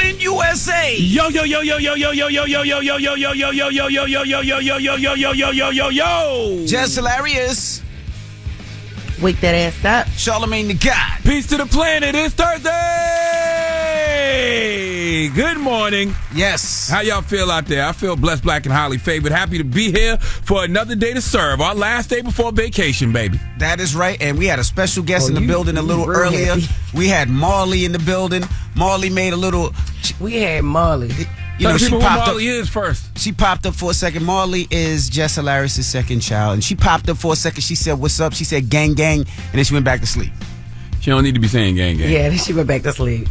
in USA. Yo. Jess Hilarious. Wake that ass up. Charlamagne the God. Peace to the planet. It's Thursday. Good morning. Yes. How y'all feel out there? I feel blessed, black, and highly favored. Happy to be here for another day to serve. Our last day before vacation, baby. That is right. And we had a special guest in the building a little earlier. We had Marley in the building. Marley made a little... We had Marley. You know, she popped Marley is first. She popped up for a second. Marley is Jess Hilarious' second child. And she popped up for a second. She said, "What's up?" She said, "Gang, gang." And then she went back to sleep. She don't need to be saying gang, gang. Yeah, then she went back to sleep.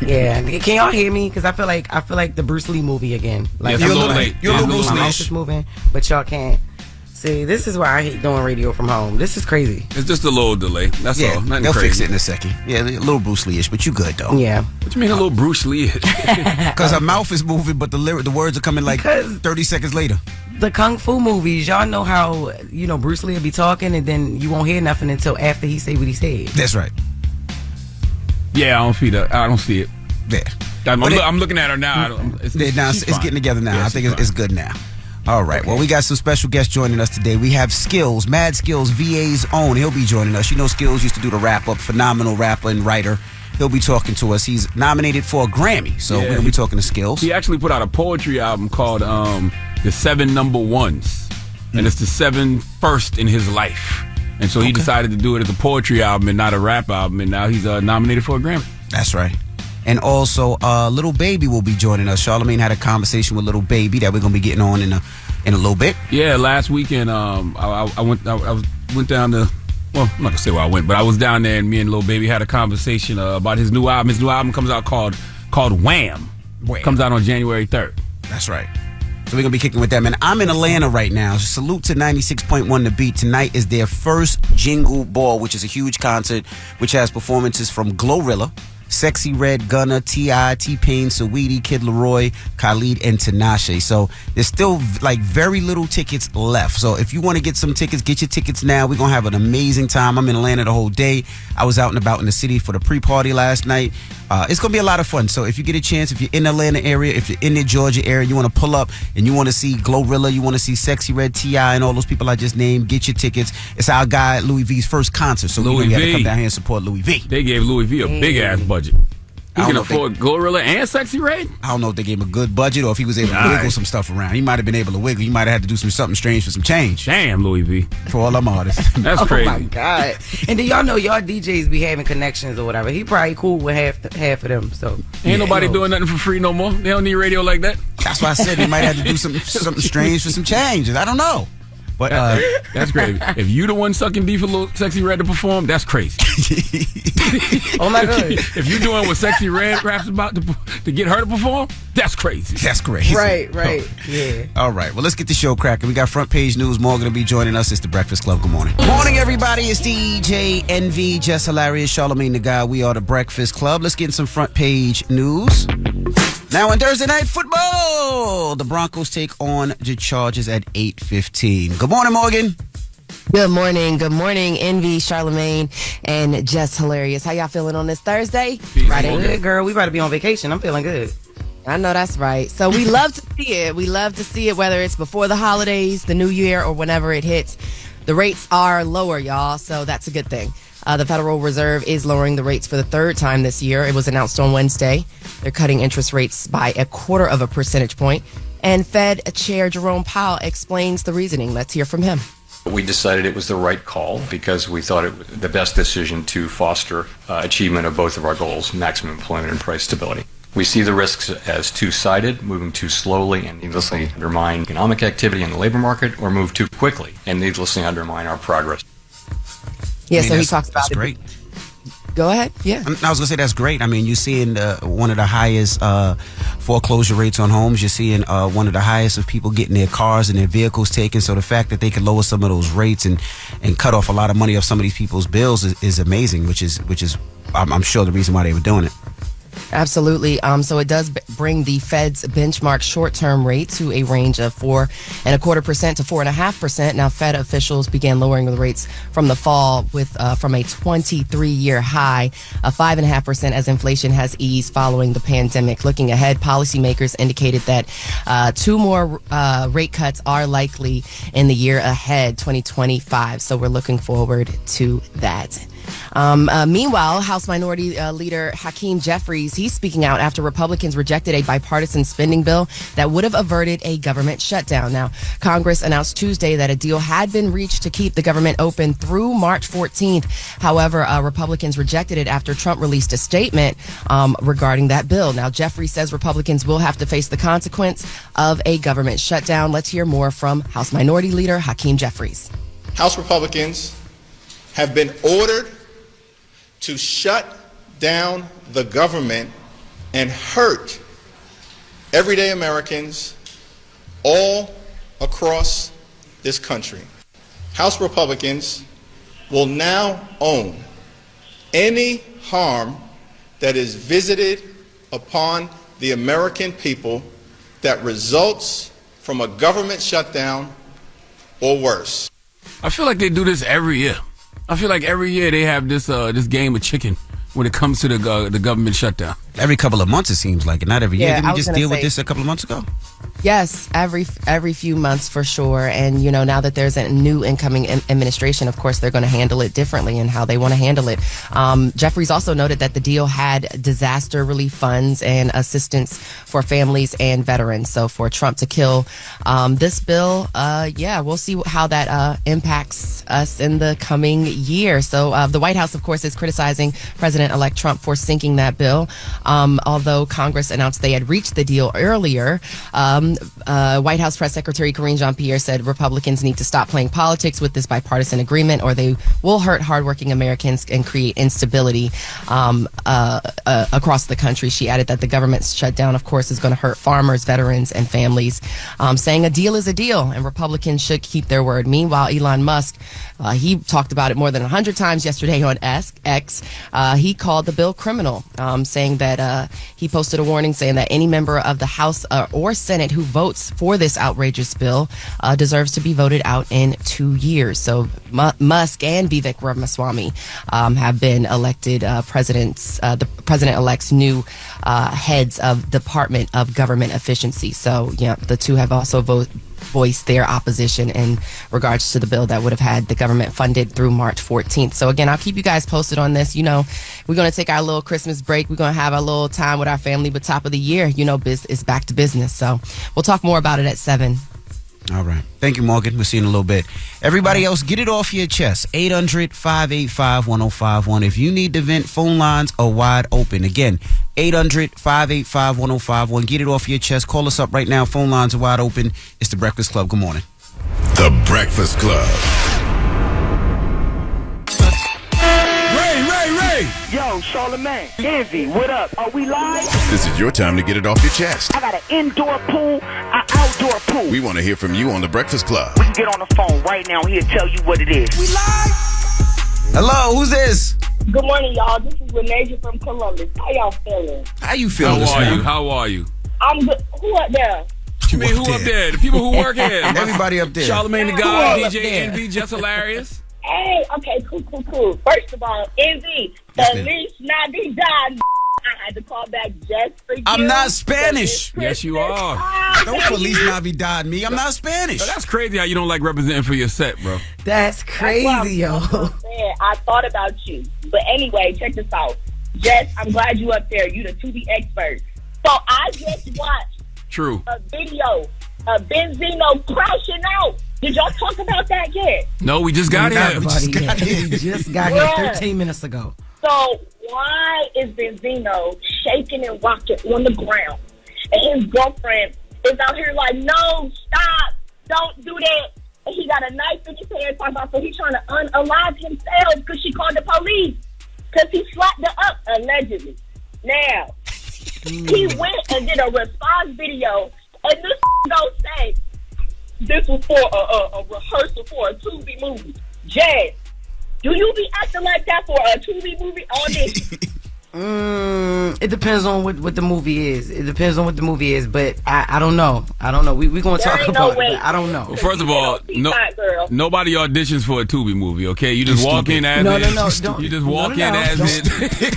Yeah. Can y'all hear me? Because I feel like the Bruce Lee movie again. Like, you're a little late. You're a little Bruce Lee. My mouth is moving, but y'all can't. See, this is why I hate doing radio from home. This is crazy. It's just a little delay. That's all. Nothing they'll crazy. fix it in a second. Yeah, a little Bruce Lee-ish, but you good, though. Yeah. What you mean a little Bruce Lee? Because her mouth is moving, but the words are coming like 30 seconds later. The Kung Fu movies, y'all know how, Bruce Lee will be talking and then you won't hear nothing until after he say what he said. That's right. Yeah, I don't see that. I don't see it. Yeah. I'm looking at her now. It's getting together now. Yeah, I think it's good now. All right. Okay. Well, we got some special guests joining us today. We have Skillz, Mad Skillz, VA's own. He'll be joining us. You know, Skillz used to do the wrap up, phenomenal rapper and writer. He'll be talking to us. He's nominated for a Grammy, so we're gonna be talking to Skillz. He actually put out a poetry album called "The 7 Number Ones," and it's the 7 first in his life. And so he decided to do it as a poetry album and not a rap album, and now he's nominated for a Grammy. That's right. And also, Lil Baby will be joining us. Charlamagne had a conversation with Lil Baby that we're gonna be getting on in a little bit. Yeah, last weekend I went down to. Well, I'm not gonna say where I went, but I was down there, and me and Lil Baby had a conversation about his new album. His new album comes out called Wham. Comes out on January 3rd. That's right. So we're gonna be kicking with them. And I'm in Atlanta right now. Salute to 96.1 The Beat. Tonight is their first Jingle Ball, which is a huge concert, which has performances from Glorilla, Sexy Red, Gunna, T.I., T-Pain, Saweetie, Kid Laroi, Khalid, and Tinashe. So there's still very little tickets left. So if you want to get some tickets, get your tickets now. We're going to have an amazing time. I'm in Atlanta the whole day. I was out and about in the city for the pre-party last night. It's going to be a lot of fun. So if you get a chance, if you're in the Atlanta area, if you're in the Georgia area, you want to pull up and you want to see Glorilla, you want to see Sexy Red, T.I., and all those people I just named, get your tickets. It's our guy Louis V's first concert. So we got to come down here and support Louis V. They gave Louis V a big-ass budget. He can afford Glorilla and Sexy Red? I don't know if they gave him a good budget or if he was able to wiggle some stuff around. He might have been able to wiggle. He might have had to do something strange for some change. Damn, Louis V. For all them artists. That's crazy. Oh, my God. And then y'all know y'all DJs be having connections or whatever. He probably cool with half of them. So ain't nobody doing nothing for free no more. They don't need radio like that. That's why I said he might have to do something strange for some changes. I don't know. But that's crazy. If you the one sucking D for Little Sexy Red to perform, that's crazy. Oh my God! If you doing what Sexy Red raps about to get her to perform, that's crazy. That's crazy. Right. Yeah. All right. Well, let's get the show cracking. We got front page news. Morgan will be joining us. It's the Breakfast Club. Good morning. Morning, everybody. It's DJ NV, Jess Hilarious, Charlamagne the God. We are the Breakfast Club. Let's get in some front page news. Now on Thursday Night Football, the Broncos take on the Chargers at 8:15. Good morning, Morgan. Good morning, Envy, Charlamagne, and Jess Hilarious. How y'all feeling on this Thursday? Friday. Good, girl. We about to be on vacation. I'm feeling good. I know that's right. So we love to see it. We love to see it, whether it's before the holidays, the new year, or whenever it hits. The rates are lower, y'all, so that's a good thing. The Federal Reserve is lowering the rates for the third time this year. It was announced on Wednesday. They're cutting interest rates by 0.25 percentage point. And Fed Chair Jerome Powell explains the reasoning. Let's hear from him. We decided it was the right call because we thought it was the best decision to foster achievement of both of our goals, maximum employment and price stability. We see the risks as two-sided, moving too slowly and needlessly undermine economic activity in the labor market, or move too quickly and needlessly undermine our progress. Yeah, so he talks about that's great. Go ahead. Yeah. I was going to say that's great. I mean, you're seeing one of the highest foreclosure rates on homes. You're seeing one of the highest of people getting their cars and their vehicles taken. So the fact that they could lower some of those rates and cut off a lot of money off some of these people's bills is amazing, which is I'm sure the reason why they were doing it. Absolutely. So it does bring the Fed's benchmark short-term rate to a range of 4.25% to 4.5%. Now, Fed officials began lowering the rates from the fall with from a 23-year high of 5.5% as inflation has eased following the pandemic. Looking ahead, policymakers indicated that 2 more rate cuts are likely in the year ahead, 2025. So we're looking forward to that. Meanwhile, House Minority Leader Hakeem Jeffries, he's speaking out after Republicans rejected a bipartisan spending bill that would have averted a government shutdown. Now, Congress announced Tuesday that a deal had been reached to keep the government open through March 14th. However, Republicans rejected it after Trump released a statement regarding that bill. Now, Jeffries says Republicans will have to face the consequence of a government shutdown. Let's hear more from House Minority Leader Hakeem Jeffries. House Republicans have been ordered to shut down the government and hurt everyday Americans all across this country. House Republicans will now own any harm that is visited upon the American people that results from a government shutdown or worse. I feel like they do this every year. I feel like every year they have this this game of chicken when it comes to the government shutdown. Every couple of months, it seems like, and not every year. Yeah, Didn't I we was just gonna deal with say- this a couple of months ago? Yes, every few months for sure. And, you know, now that there's a new incoming administration, of course, they're going to handle it differently and how they want to handle it. Jeffries also noted that the deal had disaster relief funds and assistance for families and veterans. So for Trump to kill this bill, we'll see how that impacts us in the coming year. So the White House, of course, is criticizing President-elect Trump for sinking that bill. Although Congress announced they had reached the deal earlier, White House Press Secretary Karine Jean-Pierre said Republicans need to stop playing politics with this bipartisan agreement or they will hurt hardworking Americans and create instability across the country. She added that the government's shutdown, of course, is going to hurt farmers, veterans, and families, saying a deal is a deal and Republicans should keep their word. Meanwhile, Elon Musk, he talked about it more than 100 times yesterday on X. He called the bill criminal, saying that he posted a warning saying that any member of the House or Senate who votes for this outrageous bill deserves to be voted out in 2 years. So Musk and Vivek Ramaswamy have been elected the president-elect's new heads of Department of Government Efficiency. So, yeah, the two have also voiced their opposition in regards to the bill that would have had the government funded through March 14th. So again, I'll keep you guys posted on this. You know, we're going to take our little Christmas break. We're going to have a little time with our family, but top of the year, you know, it's back to business. So we'll talk more about it at 7. All right. Thank you, Morgan. We'll see you in a little bit. Everybody else, get it off your chest. 800-585-1051. If you need to vent, phone lines are wide open. Again, 800-585-1051. Get it off your chest. Call us up right now. Phone lines are wide open. It's The Breakfast Club. Good morning. The Breakfast Club. Ray! Yo, Charlamagne, Envy, what up? Are we live? This is your time to get it off your chest. I got an indoor pool, an outdoor pool. We want to hear from you on The Breakfast Club. We can get on the phone right now. He'll tell you what it is. We live? Hello, who's this? Good morning, y'all. This is Renasia from Columbus. How y'all feeling? How you feeling this morning? How are you? I'm good. Who up there? You mean who up there? The people who work here. Everybody up there. Charlamagne the Who God, up DJ there? Envy, Jess Hilarious. Hey, okay, cool. First of all, Envy, Yes, the ma'am. least Navidad. I had to call back just for you. I'm not Spanish. Yes, you are. Don't Feliz Navidad me. I'm not Spanish. Yo, that's crazy how you don't like representing for your set, bro. That's crazy, yo. I thought about you. But anyway, check this out. Jess, I'm glad you up there. You the 2B expert. So I just watched True. a video of Benzino crashing out. Did y'all talk about that yet? No, we just got here. We just got here. We just got here 13 minutes ago. So why is Benzino shaking and rocking on the ground? And his girlfriend is out here like, no, stop, don't do that. And he got a knife in his hand talking about, so he's trying to unalive himself because she called the police. Because he slapped her up, allegedly. Now, he went and did a response video, and this don't say, this was for a rehearsal for a Tubi movie. Jazz, do you be acting like that for a Tubi movie? All this It depends on what the movie is. It depends on what the movie is, but I don't know. We're going to talk about it, but I don't know. Well, first of all, nobody auditions for a Tubi movie, okay? You just walk in as No, it. You just walk in as it.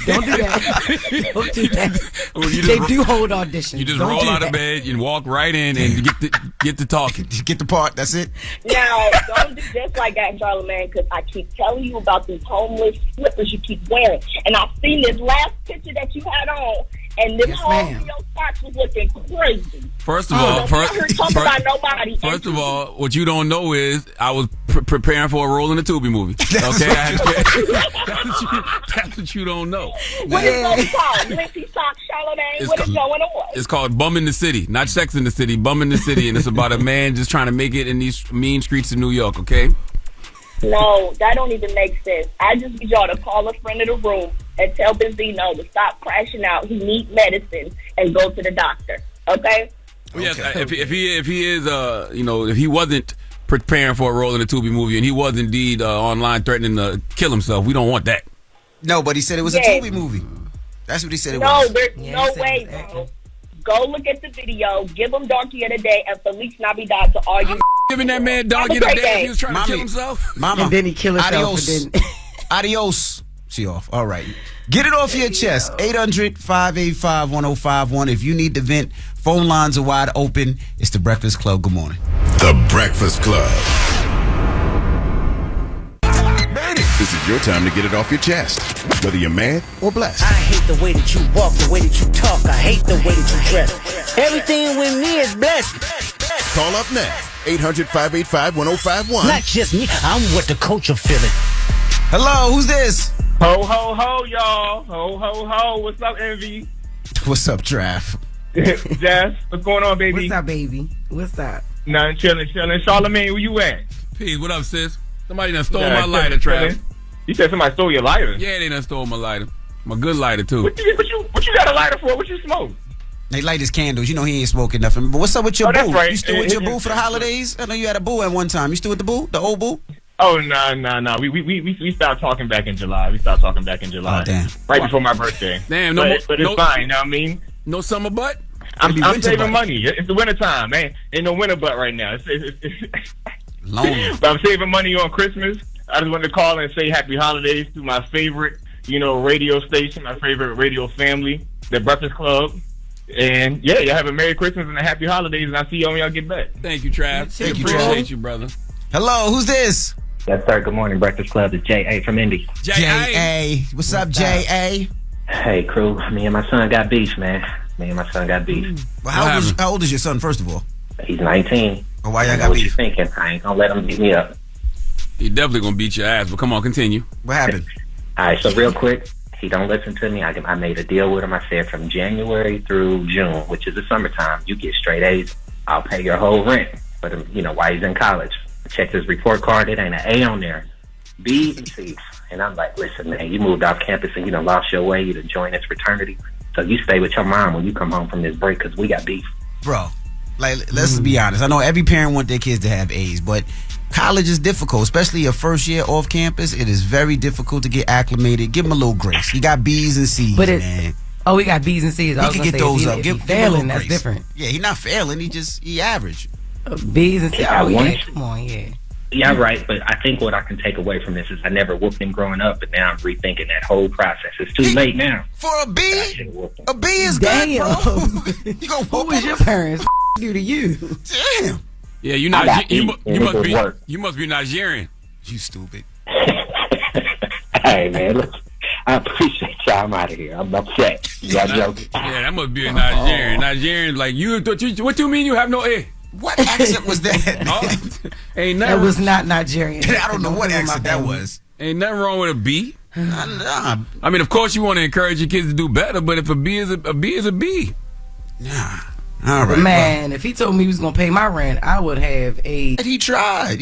Don't do that. Don't do that. They do hold auditions. You just roll out of bed, you walk right in and get to talking. Get the part, that's it. Now, don't do just like that, Charlamagne, because I keep telling you about these homeless slippers you keep wearing. And I've seen this last picture that you had on, and this whole video socks was looking crazy. First of all, what you don't know is I was preparing for a role in a Tubi movie. Okay, that's what you don't know. What is it called? Linty Sock Charlamagne? What is going on? It's called Bum in the City, not Sex in the City. Bum in the City, and it's about a man just trying to make it in these mean streets of New York. Okay. No, that don't even make sense. I just need y'all to call a friend of the room and tell Benzino to stop crashing out. He needs medicine and go to the doctor. Okay? Well, yes, if he is if he wasn't preparing for a role in a Tubi movie and he was indeed online threatening to kill himself, we don't want that. No, but he said it was a Tubi movie. That's what he said it was. No, there's no way, bro. Go look at the video, give him Donkey of the Day, and Feliz Navidad to all you. Giving that man Donkey of the Day if he was trying to kill himself. Mama, and then he killed himself. Adios. She off. All right. Get it off your chest. 800-585-1051. If you need to vent, phone lines are wide open. It's The Breakfast Club. Good morning. The Breakfast Club. This is your time to get it off your chest, whether you're mad or blessed. I hate the way that you walk, the way that you talk. I hate the way that you dress. Everything with me is blessed. Call up next. 800-585-1051. Not just me. I'm what the culture feeling. Hello, who's this? Ho, ho, ho, y'all. Ho, ho, ho. What's up, Envy? What's up, Draft? Jess, what's going on, baby? What's up, baby? What's up? Nothing, chilling. Charlamagne, where you at? Peace, what up, sis? Somebody done stole my lighter, Trav. You said somebody stole your lighter? Yeah, they done stole my lighter. My good lighter, too. What you got a lighter for? What you smoke? They light his candles. You know he ain't smoking nothing. But what's up with your boo? Right. You still with your boo for the holidays? I know you had a boo at one time. You still with the boo? The old boo? Oh, no. We stopped talking back in July. Oh, damn. Right before my birthday. Damn, but it's fine, you know what I mean? No summer butt? I'm saving money. It's the winter time, man. Ain't no winter butt right now. It's lonely. But I'm saving money on Christmas. I just wanted to call and say happy holidays to my favorite, radio station, my favorite radio family, The Breakfast Club. And yeah, y'all have a Merry Christmas and a Happy Holidays, and I'll see you when y'all get back. Thank you, Trav. Thank you, Appreciate you, brother. Hello, who's this? Yes, sir. Good morning, Breakfast Club. It's J.A. from Indy. J.A. What's up, J.A.? Hey, crew. Me and my son got beef, man. Well, how old is your son, first of all? He's 19. Well, why y'all got beef? What you thinking? I ain't gonna let him beat me up. He definitely gonna beat your ass, but come on, continue. What happened? All right, so real quick, he don't listen to me. I made a deal with him. I said from January through June, which is the summertime, you get straight A's. I'll pay your whole rent for him, while he's in college. I checked his report card. It ain't an A on there. B and C. And I'm like, listen, man, you moved off campus and you done lost your way. You done joined this fraternity. So you stay with your mom when you come home from this break because we got beef. Bro, let's be honest. I know every parent want their kids to have A's, but college is difficult, especially your first year off campus. It is very difficult to get acclimated. Give him a little grace. He got B's and C's, man. Oh, we got B's and C's. He can get those up. Give failing, that's different. Yeah, he's not failing. He average. B's and C's. Yeah, come on, yeah. Yeah, right. But I think what I can take away from this is I never whooped him growing up, but now I'm rethinking that whole process. It's too late now. For a B? A B is good, bro. You gonna who was your parents do to you? Damn. Yeah, you must be Nigerian. You stupid. Hey, man, look, I appreciate y'all. I'm out of here. I'm upset. Y'all joking? Yeah, that must be a Nigerian. Nigerian's like, what you mean you have no A? What accent was that? Ain't nothing. That was not Nigerian. I don't know what accent that was. Ain't nothing wrong with a B. Nah. I mean, of course you want to encourage your kids to do better, but if a B is a B is a B. Nah. All right, man, if he told me he was gonna pay my rent, I would have a. He tried.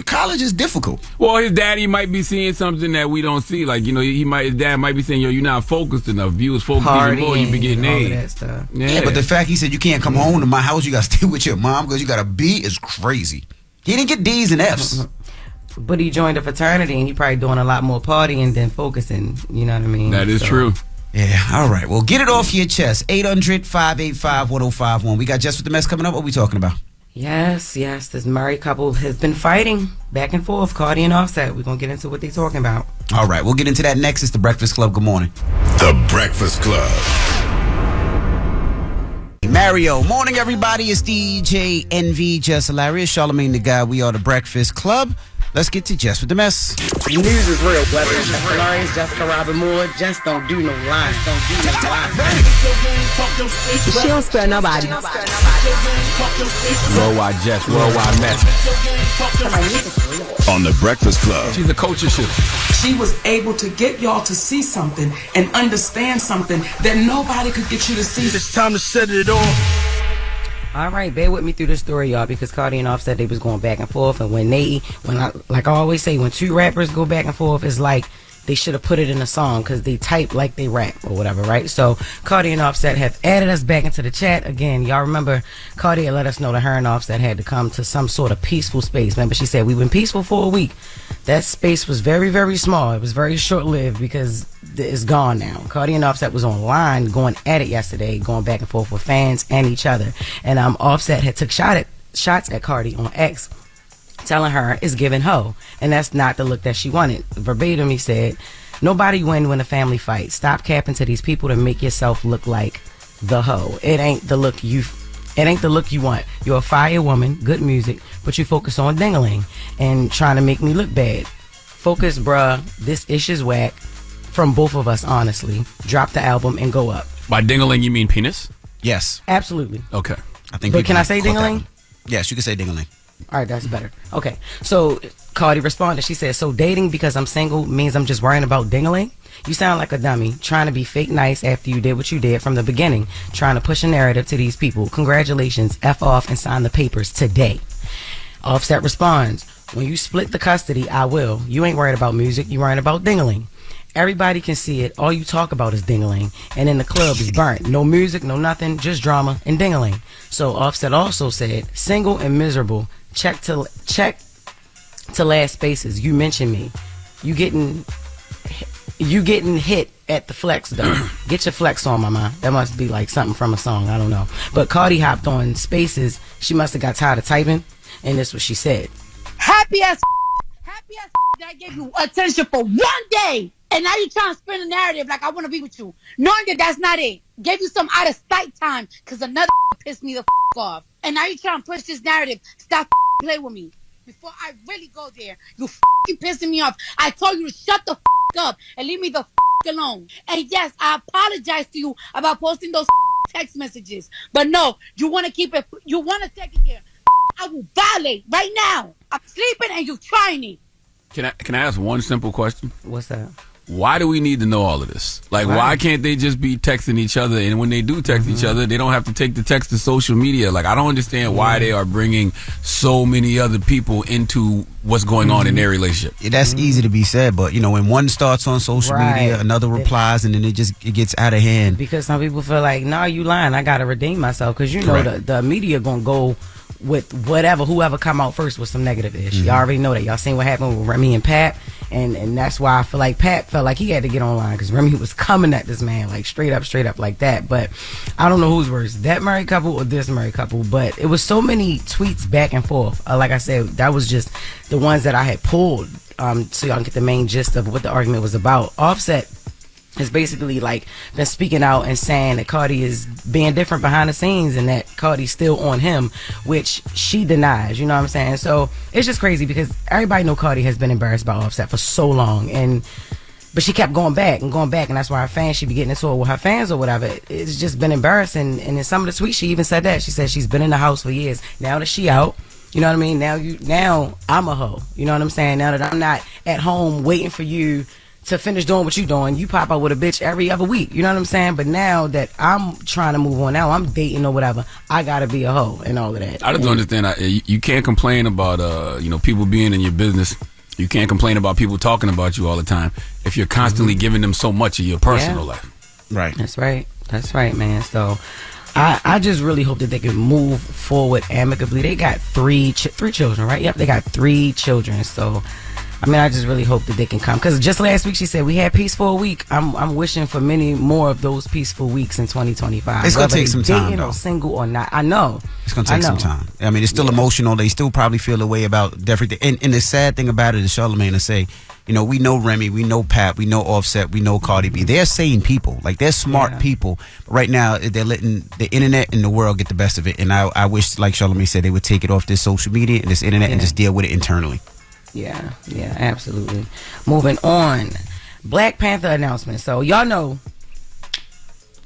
College is difficult. Well, his daddy might be seeing something that we don't see. Like, his dad might be saying, "Yo, you're not focused enough. If you was focused even more, you be getting A's." Yeah, but the fact he said you can't come home to my house, you gotta stay with your mom because you got a B is crazy. He didn't get D's and F's. But he joined a fraternity and he probably doing a lot more partying than focusing. You know what I mean? That is true. Yeah, all right. Well, get it off your chest. 800-585-1051. We got Jess With The Mess coming up. What are we talking about? Yes. This married couple has been fighting back and forth, Cardi and Offset. We're going to get into what they're talking about. All right, we'll get into that next. It's The Breakfast Club. Good morning. The Breakfast Club. Mario. Morning, everybody. It's DJ NV, Jess Hilarious, Charlamagne the Guy. We are The Breakfast Club. Let's get to Jess With The Mess. News is real, whether it's Jess Hilarious, Jessica Robin Moore, just don't do no lies. She don't spare nobody. Worldwide Jess, worldwide Mess. On The Breakfast Club. She's a culture shift. She was able to get y'all to see something and understand something that nobody could get you to see. It's time to set it off. All right, bear with me through this story, y'all, because Cardi and Offset, they was going back and forth, and like I always say, when two rappers go back and forth, it's like they should have put it in a song because they type like they rap or whatever, right? So Cardi and Offset have added us back into the chat again. Y'all remember Cardi had let us know that her and Offset had to come to some sort of peaceful space. Remember, she said we've been peaceful for a week. That space was very, very small. It was very short-lived because it's gone now. Cardi and Offset was online going at it yesterday, going back and forth with fans and each other. And Offset had took shots at Cardi on X, telling her it's giving hoe, and that's not the look that she wanted. Verbatim, he said, "Nobody win when a family fights. Stop capping to these people to make yourself look like the hoe. It ain't the look you want. You're a fire woman, good music, but you focus on dingling and trying to make me look bad. Focus, bruh. This ish is whack from both of us, honestly. Drop the album and go up." By dingling, you mean penis? Yes. Absolutely. Okay. I think. But can I say dingling? Yes, you can say dingling. All right, that's better. Okay, so Cardi responded. She said, "So dating because I'm single means I'm just worrying about dingling? You sound like a dummy, trying to be fake nice after you did what you did from the beginning, trying to push a narrative to these people. Congratulations, F off and sign the papers today." Offset responds, "When you split the custody, I will. You ain't worried about music, you worried about dingling. Everybody can see it. All you talk about is dingling, and in the club is burnt. No music, no nothing, just drama and dingling." So Offset also said, "Single and miserable. Check to last spaces. You mentioned me. You getting hit at the flex though. Get your flex on, mama." That must be like something from a song. I don't know. But Cardi hopped on spaces. She must have got tired of typing, and this is what she said. Happy as that I gave you attention for one day. And now you're trying to spin a narrative like I want to be with you. Knowing that that's not it. Gave you some out of sight time because another pissed me the off. And now you're trying to push this narrative. Stop play with me. Before I really go there, you pissing me off. I told you to shut the up and leave me the alone. And yes, I apologize to you about posting those text messages. But no, you want to keep it. You want to take it there. I will violate right now. I'm sleeping and you're trying it. Can I ask one simple question? What's that? Why do we need to know all of this? Like, why can't they just be texting each other? And when they do text each other, they don't have to take the text to social media. Like, I don't understand why they are bringing so many other people into what's going on in their relationship. Yeah, that's easy to be said, but, you know, when one starts on social media, another replies, and then it gets out of hand. Because some people feel like, nah, you lying. I got to redeem myself. Because, you know, the media going to go with whoever come out first with some negative ish. Y'all already know that. Y'all seen what happened with Remy and Pat, and that's why I feel like Pat felt like he had to get online because Remy was coming at this man like straight up like that. But I don't know who's worse, that married couple or this married couple. But it was so many tweets back and forth. Like I said, that was just the ones that I had pulled so y'all can get the main gist of what the argument was about. Offset is basically like been speaking out and saying that Cardi is being different behind the scenes and that Cardi's still on him, which she denies, you know what I'm saying? So it's just crazy because everybody know Cardi has been embarrassed by Offset for so long, but she kept going back, and that's why her fans, she be getting into it with her fans or whatever. It's just been embarrassing. And in some of the tweets she even said that. She said she's been in the house for years. Now that she out, you know what I mean? Now I'm a hoe. You know what I'm saying? Now that I'm not at home waiting for you to finish doing what you doing, you pop out with a bitch every other week. You know what I'm saying? But now that I'm trying to move on, now I'm dating or whatever, I gotta be a hoe and all of that. I just don't understand. You can't complain about people being in your business. You can't complain about people talking about you all the time if you're constantly giving them so much of your personal life. Right. That's right, man. So I just really hope that they can move forward amicably. They got three children, right? Yep, they got 3 children. So I mean, I just really hope that they can come. Because just last week she said we had peace for a week. I'm wishing for many more of those peaceful weeks in 2025. It's gonna take some time, dating though. or single or not. I know. It's gonna take some time. I mean, it's still emotional. They still probably feel a way about everything. And the sad thing about it is, Charlamagne to say, you know, we know Remy, we know Pat, we know Offset, we know Cardi B. They're sane people. Like, they're smart people. But right now, they're letting the internet and the world get the best of it. And I wish, like Charlamagne said, they would take it off this social media and this internet and just deal with it internally. Yeah, absolutely. Moving on. Black Panther announcement. So, y'all know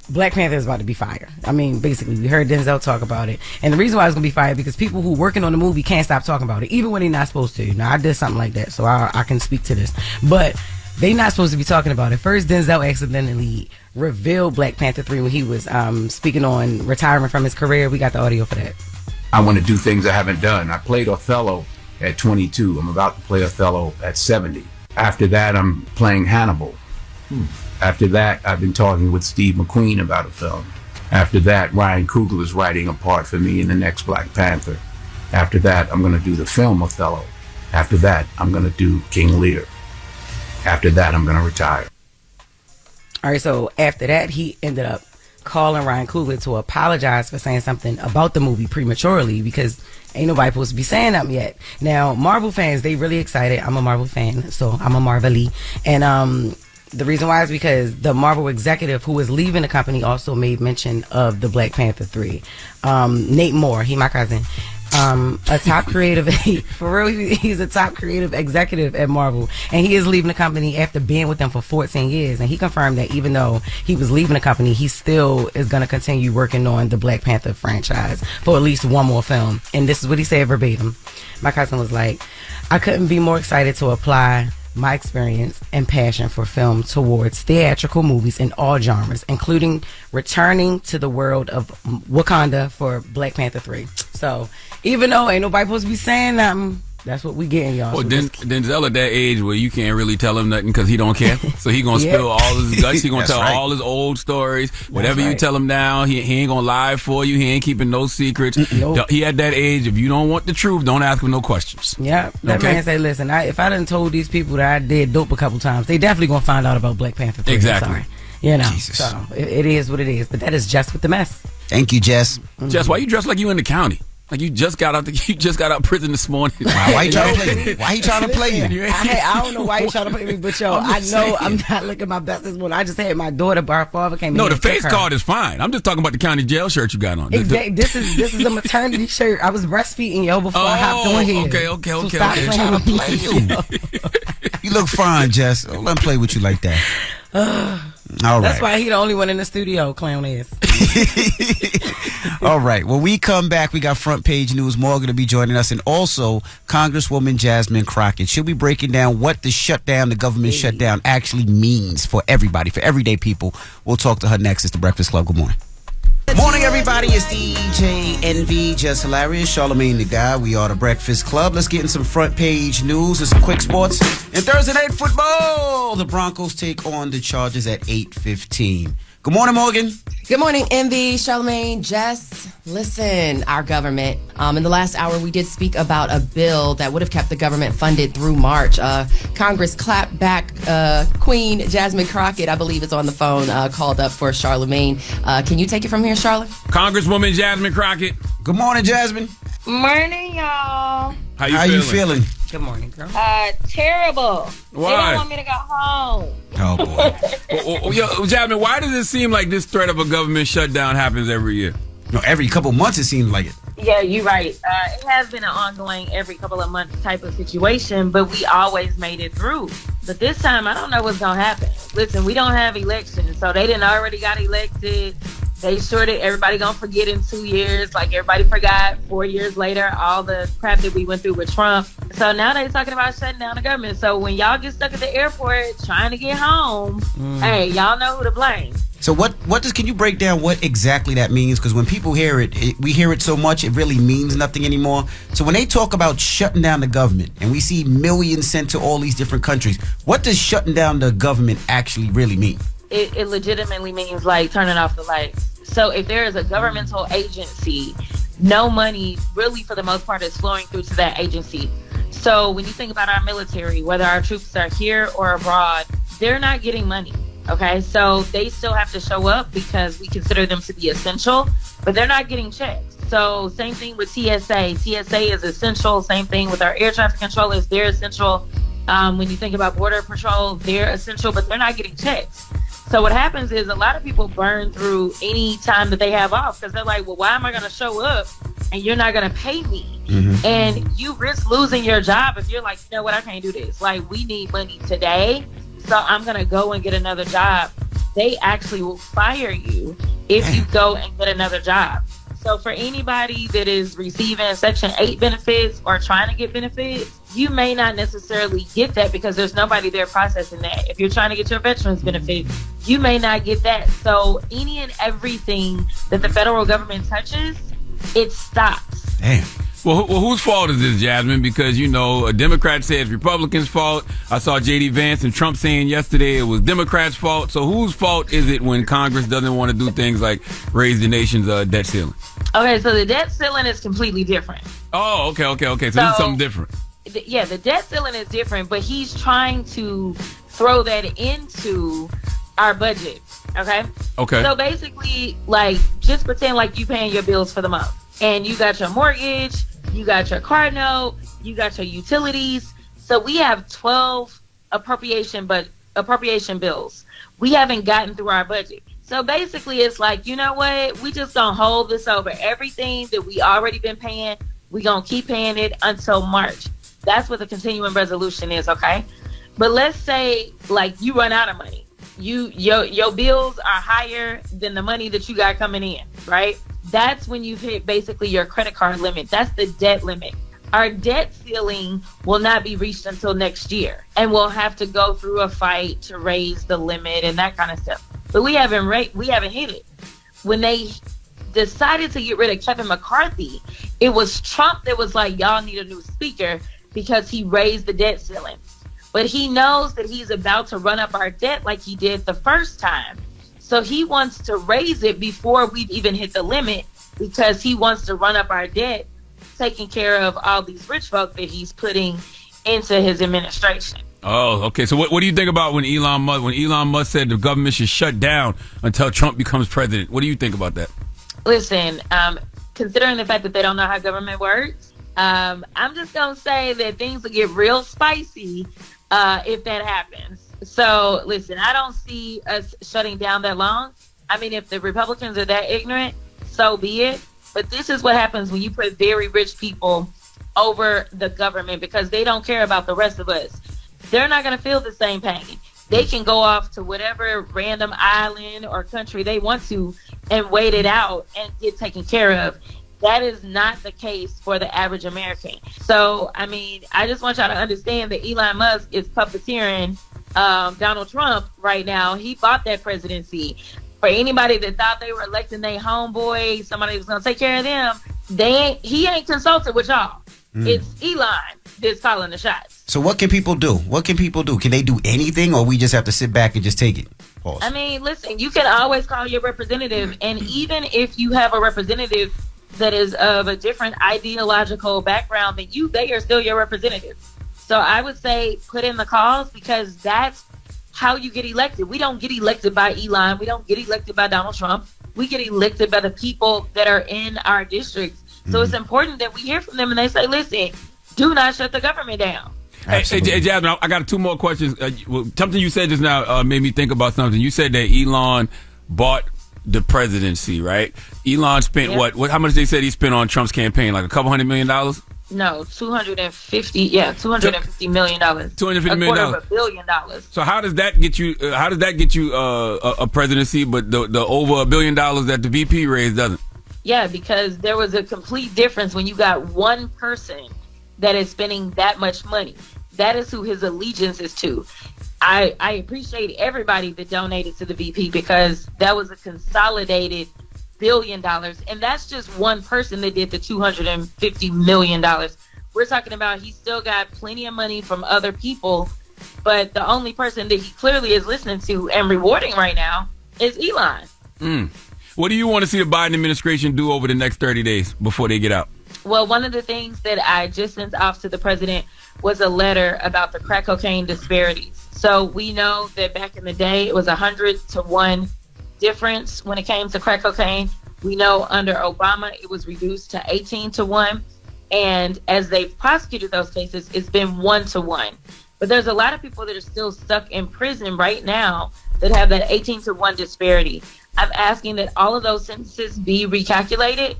Black Panther is about to be fired. I mean, basically, we heard Denzel talk about it. And the reason why it's going to be fired because people who working on the movie can't stop talking about it, even when they're not supposed to. Now, I did something like that, so I can speak to this. But they not supposed to be talking about it. First, Denzel accidentally revealed Black Panther 3 when he was speaking on retiring from his career. We got the audio for that. I want to do things I haven't done. I played Othello at 22. I'm about to play Othello at 70. After that, I'm playing Hannibal. After that, I've been talking with Steve McQueen about a film. After that, Ryan Coogler is writing a part for me in the next Black Panther. After that, I'm going to do the film Othello. After that, I'm going to do King Lear. After that, I'm going to retire. All right, so after that, he ended up calling Ryan Coogler to apologize for saying something about the movie prematurely because ain't nobody supposed to be saying nothing yet. Now, Marvel fans, they really excited. I'm a Marvel fan, so I'm a Marvel-y. And the reason why is because the Marvel executive who was leaving the company also made mention of the Black Panther 3. Nate Moore, he my cousin. A top creative, for real, he's a top creative executive at Marvel, and he is leaving the company after being with them for 14 years. And he confirmed that even though he was leaving the company, he still is going to continue working on the Black Panther franchise for at least one more film. And this is what he said verbatim. My cousin was like, I couldn't be more excited to apply my experience and passion for film towards theatrical movies in all genres, including returning to the world of Wakanda for Black Panther 3. So, even though ain't nobody supposed to be saying nothing, that's what we getting, y'all. Well, So Denzel at that age where you can't really tell him nothing because he don't care. So he gonna spill all his guts. He gonna tell all his old stories. Whatever you tell him now, he ain't gonna lie for you. He ain't keeping no secrets. Nope. He at that age. If you don't want the truth, don't ask him no questions. Yeah, that man say, listen, if I done told these people that I did dope a couple times, they definitely gonna find out about Black Panther 3. Exactly. I'm sorry. You know, so it is what it is. But that is Jess with the Mess. Thank you, Jess. Jess, why you dressed like you in the county? Like you just got out of prison this morning. Why you trying to play me? Why he trying to play you? I don't know why you trying to play me, but yo, I know I'm not looking my best this morning. I just had my daughter, but her father came in. No, the face card is fine. I'm just talking about the county jail shirt you got on. Exactly. This is a maternity shirt. I was breastfeeding, yo, before I hopped on here. Okay. So stop playing with me. You look fine, Jess. Don't let him play with you like that. All right. That's why he the only one in the studio, clown is. All right. When we come back, we got front page news. Morgan to be joining us, and also Congresswoman Jasmine Crockett. She'll be breaking down what the government shutdown, actually means for everybody, for everyday people. We'll talk to her next. It's the Breakfast Club. Good morning. Morning, everybody. It's DJ Envy, Jess Hilarious, Charlamagne the Guy. We are the Breakfast Club. Let's get in some front page news and some quick sports. In Thursday night football, the Broncos take on the Chargers at 8:15. Good morning, Morgan. Good morning, Envy, Charlamagne, Jess. Listen, our government. In the last hour, we did speak about a bill that would have kept the government funded through March. Congress clapped back. Queen Jasmine Crockett, I believe, is on the phone, called up for Charlamagne. Can you take it from here, Charlotte? Congresswoman Jasmine Crockett. Good morning, Jasmine. Morning, y'all. How you feeling? Good morning, girl. Terrible. Why? They don't want me to go home. Oh, boy. Yo, Jasmine, why does it seem like this threat of a government shutdown happens every year? No, every couple months it seems like it. Yeah, you're right. It has been an ongoing every couple of months type of situation, but we always made it through. But this time, I don't know what's going to happen. Listen, we don't have elections, so they didn't already got elected. They sure did. Everybody gonna forget in 2 years, like everybody forgot 4 years later all the crap that we went through with Trump. So now they're talking about shutting down the government. So when y'all get stuck at the airport trying to get home, hey, y'all know who to blame. So can you break down what exactly that means? Because when people hear it, we hear it so much, it really means nothing anymore. So when they talk about shutting down the government and we see millions sent to all these different countries, what does shutting down the government actually really mean? It legitimately means like turning off the lights. So if there is a governmental agency, no money really for the most part is flowing through to that agency. So when you think about our military, whether our troops are here or abroad, they're not getting money. Okay, so they still have to show up because we consider them to be essential, but they're not getting checks. So same thing with TSA. TSA is essential. Same thing with our air traffic controllers. They're essential. When you think about Border Patrol, they're essential, but they're not getting checks. So what happens is a lot of people burn through any time that they have off because they're like, well, why am I going to show up and you're not going to pay me? Mm-hmm. And you risk losing your job if you're like, you know what, I can't do this. Like, we need money today, so I'm going to go and get another job. They actually will fire you if you go and get another job. So for anybody that is receiving Section 8 benefits or trying to get benefits, you may not necessarily get that because there's nobody there processing that. If you're trying to get your veterans benefits, you may not get that. So any and everything that the federal government touches, it stops. Damn. Well, whose fault is this, Jasmine? Because, you know, a Democrat says Republicans' fault. I saw J.D. Vance and Trump saying yesterday it was Democrats' fault. So whose fault is it when Congress doesn't want to do things like raise the nation's debt ceiling? Okay, so the debt ceiling is completely different. Oh, okay. So this is something different. Yeah, the debt ceiling is different, but he's trying to throw that into our budget, okay? Okay. So basically, like, just pretend like you paying your bills for the month. And you got your mortgage, you got your car note, you got your utilities. So we have 12 appropriation bills. We haven't gotten through our budget. So basically it's like, you know what? We just gonna hold this over. Everything that we already been paying, we gonna keep paying it until March. That's what the continuing resolution is, okay? But let's say like you run out of money. Your bills are higher than the money that you got coming in, right? That's when you've hit basically your credit card limit. That's the debt limit. Our debt ceiling will not be reached until next year, and we'll have to go through a fight to raise the limit and that kind of stuff. But we haven't hit it. When they decided to get rid of Kevin McCarthy, it was Trump that was like, y'all need a new speaker because he raised the debt ceiling. But he knows that he's about to run up our debt like he did the first time. So he wants to raise it before we've even hit the limit because he wants to run up our debt, taking care of all these rich folk that he's putting into his administration. Oh, okay. So what do you think about when Elon Musk said the government should shut down until Trump becomes president? What do you think about that? Listen, considering the fact that they don't know how government works, I'm just going to say that things will get real spicy if that happens. So, listen, I don't see us shutting down that long. I mean, if the Republicans are that ignorant, so be it. But this is what happens when you put very rich people over the government because they don't care about the rest of us. They're not going to feel the same pain. They can go off to whatever random island or country they want to and wait it out and get taken care of. That is not the case for the average American. So, I mean, I just want y'all to understand that Elon Musk is puppeteering Donald Trump right now. He bought that presidency. For anybody that thought they were electing their homeboy, somebody was going to take care of them, he ain't consulted with y'all. It's Elon that's calling the shots. So what can people do? Can they do anything, or we just have to sit back and just take it? Pause. I mean, listen, you can always call your representative, and even if you have a representative that is of a different ideological background than you, they are still your representative. So I would say put in the calls because that's how you get elected. We don't get elected by Elon. We don't get elected by Donald Trump. We get elected by the people that are in our districts. So it's important that we hear from them and they say, listen, do not shut the government down. Hey, Jasmine, I got two more questions. Something you said just now made me think about something. You said that Elon bought the presidency, right? Elon spent what? How much they said he spent on Trump's campaign? Like $200 million? No, $250 million. $250 million. $250 million. So how does that get you? A presidency, but the over $1 billion that the VP raised doesn't? Yeah, because there was a complete difference when you got one person that is spending that much money. That is who his allegiance is to. I appreciate everybody that donated to the VP because that was a consolidated $1 billion. And that's just one person that did the $250 million. We're talking about he still got plenty of money from other people, but the only person that he clearly is listening to and rewarding right now is Elon. What do you want to see the Biden administration do over the next 30 days before they get out? Well, one of the things that I just sent off to the president was a letter about the crack cocaine disparities. So we know that back in the day, it was 100-to-1 difference when it came to crack cocaine. We know under Obama, it was reduced to 18-to-1. And as they've prosecuted those cases, it's been 1-to-1. But there's a lot of people that are still stuck in prison right now that have that 18-to-1 disparity. I'm asking that all of those sentences be recalculated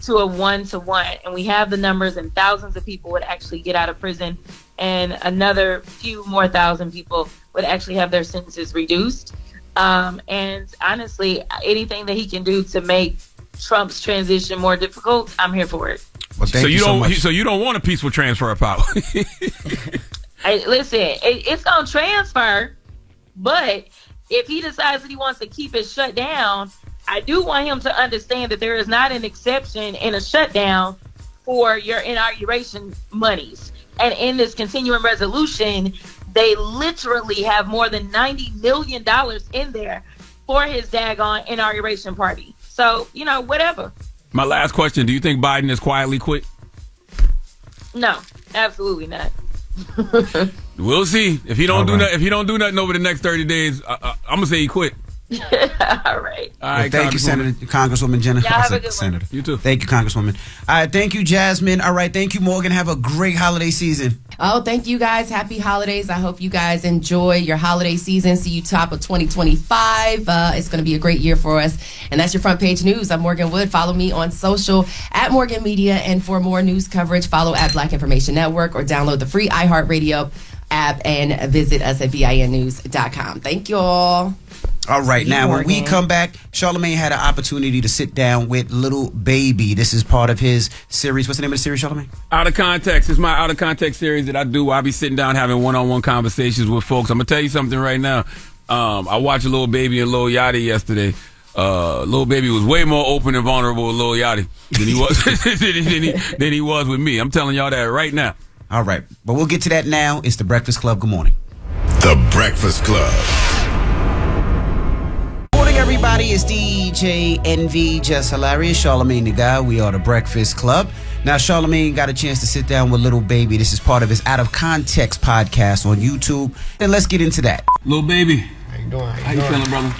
to a 1-to-1. And we have the numbers, and thousands of people would actually get out of prison, and another few more thousand people would actually have their sentences reduced. And honestly, anything that he can do to make Trump's transition more difficult, I'm here for it. Well, so you don't want a peaceful transfer of power. Hey, listen, it's gonna transfer, but if he decides that he wants to keep it shut down, I do want him to understand that there is not an exception in a shutdown for your inauguration monies. And in this continuing resolution, they literally have more than $90 million in there for his daggone inauguration party. So, whatever. My last question, do you think Biden is quietly quit? No, absolutely not. We'll see. If he don't do nothing over the next 30 days, I'm gonna say he quit. All right. Well, thank you, Congresswoman Jenna. Y'all have a good Senator. You too. Thank you, Congresswoman. All right, thank you, Jasmine. All right, thank you, Morgan. Have a great holiday season. Oh, thank you guys. Happy holidays. I hope you guys enjoy your holiday season. See you top of 2025. It's going to be a great year for us. And that's your front page news. I'm Morgan Wood. Follow me on social at Morgan Media. And for more news coverage, follow at Black Information Network or download the free iHeartRadio app and visit us at vinnews.com. Thank you all. All right, now when we come back, Charlamagne had an opportunity to sit down with Lil Baby. This is part of his series. What's the name of the series, Charlamagne? Out of Context. It's my Out of Context series that I do. I'll be sitting down having one-on-one conversations with folks. I'm going to tell you something right now. I watched Lil Baby and Lil Yachty yesterday. Lil Baby was way more open and vulnerable with Lil Yachty than he was than he was with me. I'm telling y'all that right now. All right, but we'll get to that now. It's The Breakfast Club. Good morning. The Breakfast Club. Morning, everybody. It's DJ NV, Jess Hilarious, Charlamagne the Guy. We are The Breakfast Club. Now, Charlamagne got a chance to sit down with Lil Baby. This is part of his Out of Context podcast on YouTube. And let's get into that. Lil Baby. How you doing? How you feeling, brother?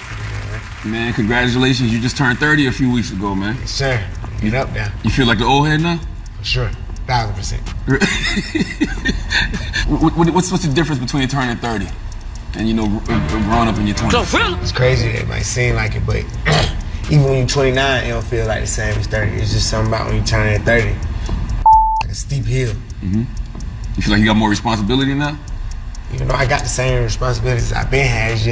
Man, congratulations. You just turned 30 a few weeks ago, man. Yes, sir. Get up there. You feel like the old head now? For sure. 1,000%. What's the difference between turning 30 and, growing up in your 20s? It's crazy. It might seem like it, but even when you're 29, it don't feel like the same as 30. It's just something about when you turn at 30. Like a steep hill. Mm-hmm. You feel like you got more responsibility now? Even though I got the same responsibilities I've been had, it's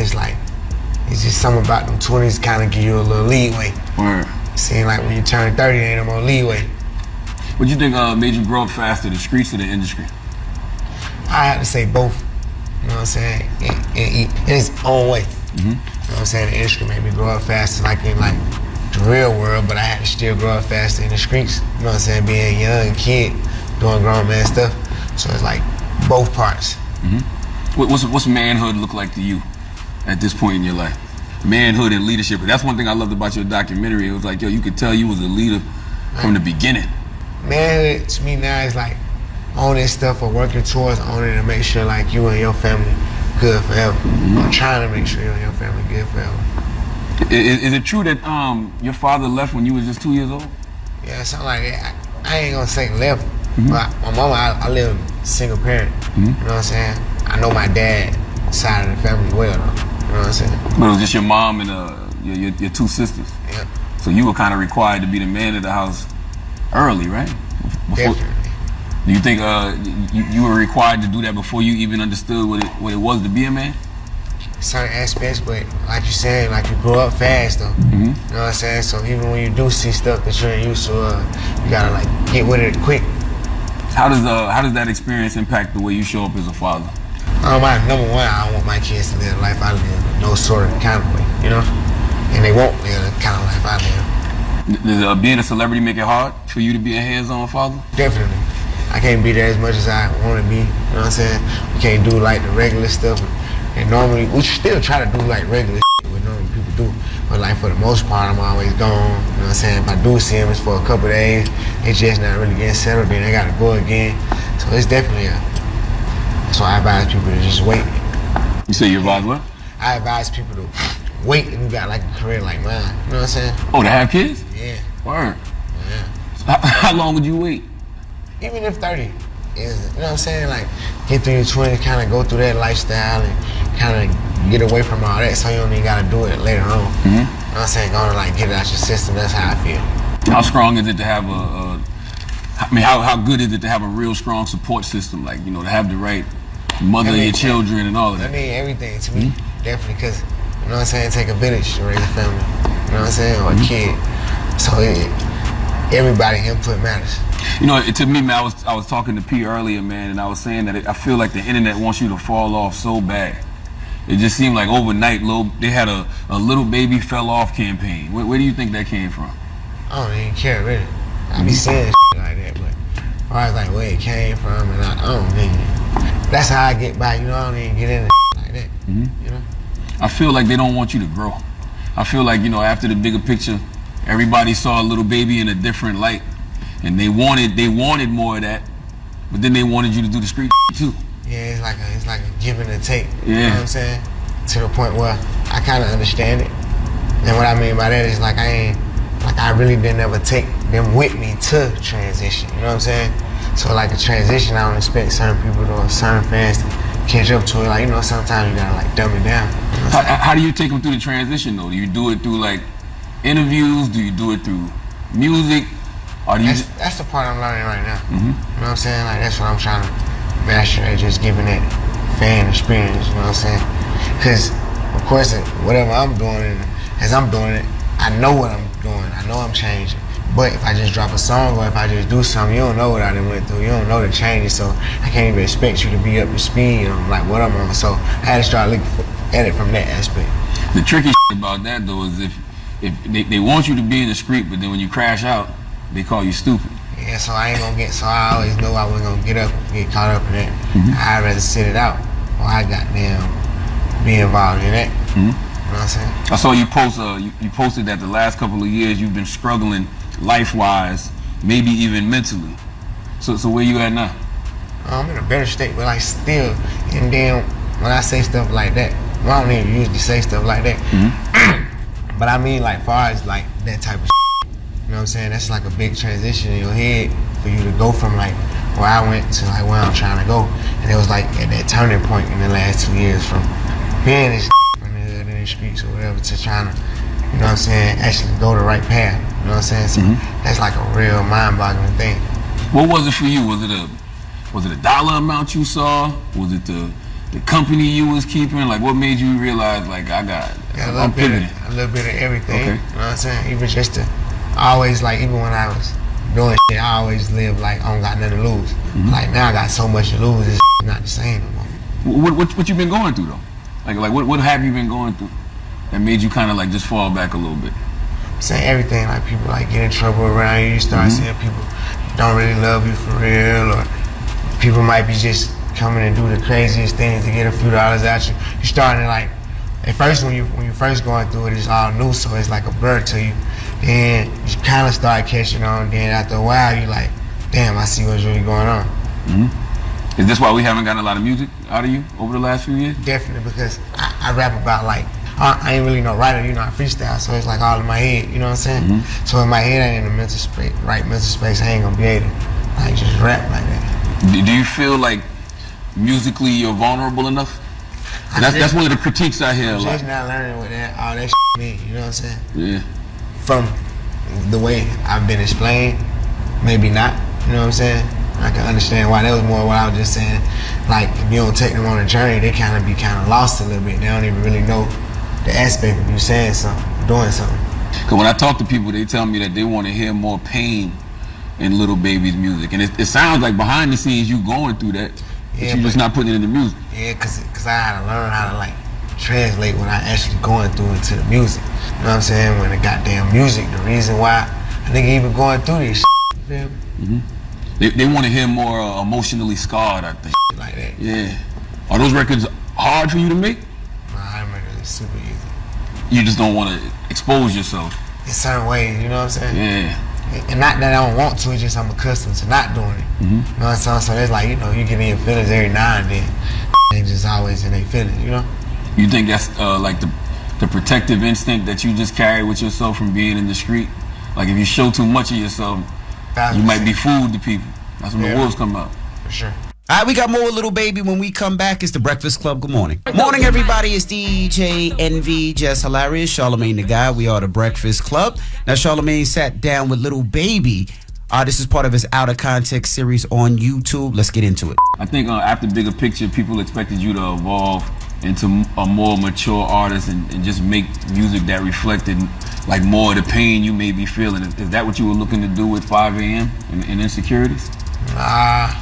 just something about them 20s kind of give you a little leeway. Word. Seems like when you turn 30, there ain't no more leeway. What do you think made you grow up faster, the streets or the industry? I have to say both. You know what I'm saying? In its own way. Mm-hmm. You know what I'm saying? The industry made me grow up faster, like in the real world, but I had to still grow up faster in the streets. You know what I'm saying? Being a young kid, doing grown man stuff. So it's like both parts. Mm-hmm. What's manhood look like to you at this point in your life? Manhood and leadership. That's one thing I loved about your documentary. It was like, you could tell you was a leader from the beginning. Manhood to me now is like owning stuff or working towards owning to make sure like you and your family good forever. Mm-hmm. Or trying to make sure you and your family good forever. Is it true that your father left when you was just 2 years old? Yeah, something like that. I ain't gonna say left, but my mama, I live single parent. Mm-hmm. You know what I'm saying? I know my dad side of the family well though. You know what I'm saying? But it was just your mom and your two sisters. Yeah. So you were kind of required to be the man of the house early, right? Definitely. Do you think you were required to do that before you even understood what it was to be a man? Certain aspects, but like you said, like you grow up fast though. Mm-hmm. You know what I'm saying? So even when you do see stuff that you ain't used to, you gotta like get with it quick. How does that experience impact the way you show up as a father? Number one, I want my kids to live the life I live, no sort of kind of way, you know? And they won't live the kind of life I live. Does being a celebrity make it hard for you to be a hands-on father? Definitely. I can't be there as much as I want to be, you know what I'm saying? We can't do like the regular stuff. And normally, we still try to do like regular shit what normal people do. But like for the most part, I'm always gone. You know what I'm saying? If I do see them, it's for a couple days. They just not really getting settled, then they gotta go again. So it's definitely so I advise people to just wait. You say you advise what? I advise people to wait and you got like a career like mine. You know what I'm saying? Oh, to have kids? Yeah. Word. Yeah. So how long would you wait? Even if 30 is, you know what I'm saying? Like, get through your 20s, kind of go through that lifestyle and kind of get away from all that so you don't even got to do it later on. Mm-hmm. You know what I'm saying? Going to like get it out your system, that's how I feel. How strong is it to have how good is it to have a real strong support system? Like, you know, to have the right mother of your children and all of that. I mean, everything to me, definitely, because, you know what I'm saying, take a village to raise a family, you know what I'm saying, or a kid. So everybody input matters. You know, to me, man, I was talking to P earlier, man, and I was saying that I feel like the internet wants you to fall off so bad. It just seemed like overnight, they had a Lil Baby fell off campaign. Where do you think that came from? I don't even care, really. I be saying shit like that, but as far as like where it came from, and I don't even. That's how I get by, you know. I don't even get into like that, you know. I feel like they don't want you to grow. I feel like, you know, after the bigger picture, everybody saw a Lil Baby in a different light, and they wanted more of that, but then they wanted you to do the street too. Yeah, it's like a give and take. Yeah. You know what I'm saying? To the point where I kind of understand it, and what I mean by that is like I really didn't ever take them with me to transition. You know what I'm saying? So like a transition, I don't expect certain people or certain fans to catch up to it. Like, you know, sometimes you gotta like dumb it down. You know how do you take them through the transition though? Do you do it through like interviews? Do you do it through music? Or do you that's the part I'm learning right now. You know what I'm saying? Like that's what I'm trying to master at, just giving that fan experience. You know what I'm saying? Because of course, whatever I'm doing, as I'm doing it, I know what I'm doing. I know I'm changing. But if I just drop a song or if I just do something, you don't know what I done went through. You don't know the changes, so I can't even expect you to be up to speed on like what I'm on. So I had to start looking at it from that aspect. The tricky about that though is if they want you to be in the street, but then when you crash out, they call you stupid. Yeah, so I ain't gonna get. So I always know I wasn't gonna get up and get caught up in that. I'd rather sit it out, or I goddamn be involved in that. You know what I'm saying? I saw you post. You posted that the last couple of years you've been struggling life-wise, maybe even mentally. So where you at now? I'm in a better state, but like still. And then when I say stuff like that, well, I don't even usually say stuff like that. But I mean, like far as like that type of. You know what I'm saying? That's like a big transition in your head for you to go from like where I went to like where I'm trying to go. And it was like at that turning point in the last 2 years from being this from the hood in the streets or whatever to trying to, you know what I'm saying, actually go the right path. You know what I'm saying? So that's like a real mind-boggling thing. What was it for you? Was it a dollar amount you saw? Was it the company you was keeping? Like what made you realize like I'm pivoting? A little bit of everything. Okay. You know what I'm saying? Even just to always like, even when I was doing shit, I always lived like I don't got nothing to lose. Like now I got so much to lose, it's not the same no more. What you been going through though? Like what have you been going through that made you kind of like just fall back a little bit? I'm saying everything, like people like get in trouble around you. You start seeing people don't really love you for real, or people might be just coming and do the craziest things to get a few dollars out you. You starting to like, at first when you first going through it, it's all new, so it's like a blur to you. Then you kind of start catching on. Then after a while, you like, damn, I see what's really going on. Is this why we haven't gotten a lot of music out of you over the last few years? Definitely, because I rap about like, I ain't really no writer, you know, I freestyle, so it's like all in my head, you know what I'm saying? So in my head, I ain't in the right mental space, I ain't gonna be able to like just rap like that. Do you feel like musically you're vulnerable enough? That's one of the critiques I hear. I'm just not learning what all that mean, you know what I'm saying? Yeah. From the way I've been explained, maybe not, you know what I'm saying? I can understand why. That was more what I was just saying. Like, if you don't take them on a journey, they kind of lost a little bit. They don't even really know the aspect of you saying something, doing something. Because when I talk to people, they tell me that they want to hear more pain in Lil Baby's music. And it sounds like behind the scenes you going through that, but you're just not putting it in the music. Yeah, because I had to learn how to, like, translate what I actually going through into the music. You know what I'm saying? When the goddamn music, the reason why a nigga even going through this shit, you feel me? They want to hear more emotionally scarred, I think. Like that. Yeah. Are those records hard for you to make? Nah, them records are super easy. You just don't want to expose yourself in certain ways. You know what I'm saying? Yeah. And not that I don't want to, it's just I'm accustomed to not doing it. You know what I'm saying? So it's like, you know, you get in your feelings every now and then. Ain't just always in their feelings, you know? You think that's like the protective instinct that you just carry with yourself from being in the street? Like if you show too much of yourself, you might be fooled to people. That's when the wolves come out. For sure. All right, we got more with Lil Baby. When we come back, it's the Breakfast Club. Good morning. Morning, everybody. It's DJ Envy, Jess Hilarious, Charlamagne the Guy. We are the Breakfast Club. Now, Charlamagne sat down with Lil Baby. This is part of his Out of Context series on YouTube. Let's get into it. I think after Bigger Picture, people expected you to evolve into a more mature artist and just make music that reflected like more of the pain you may be feeling. Is that what you were looking to do with 5 a.m. and Insecurities? Nah.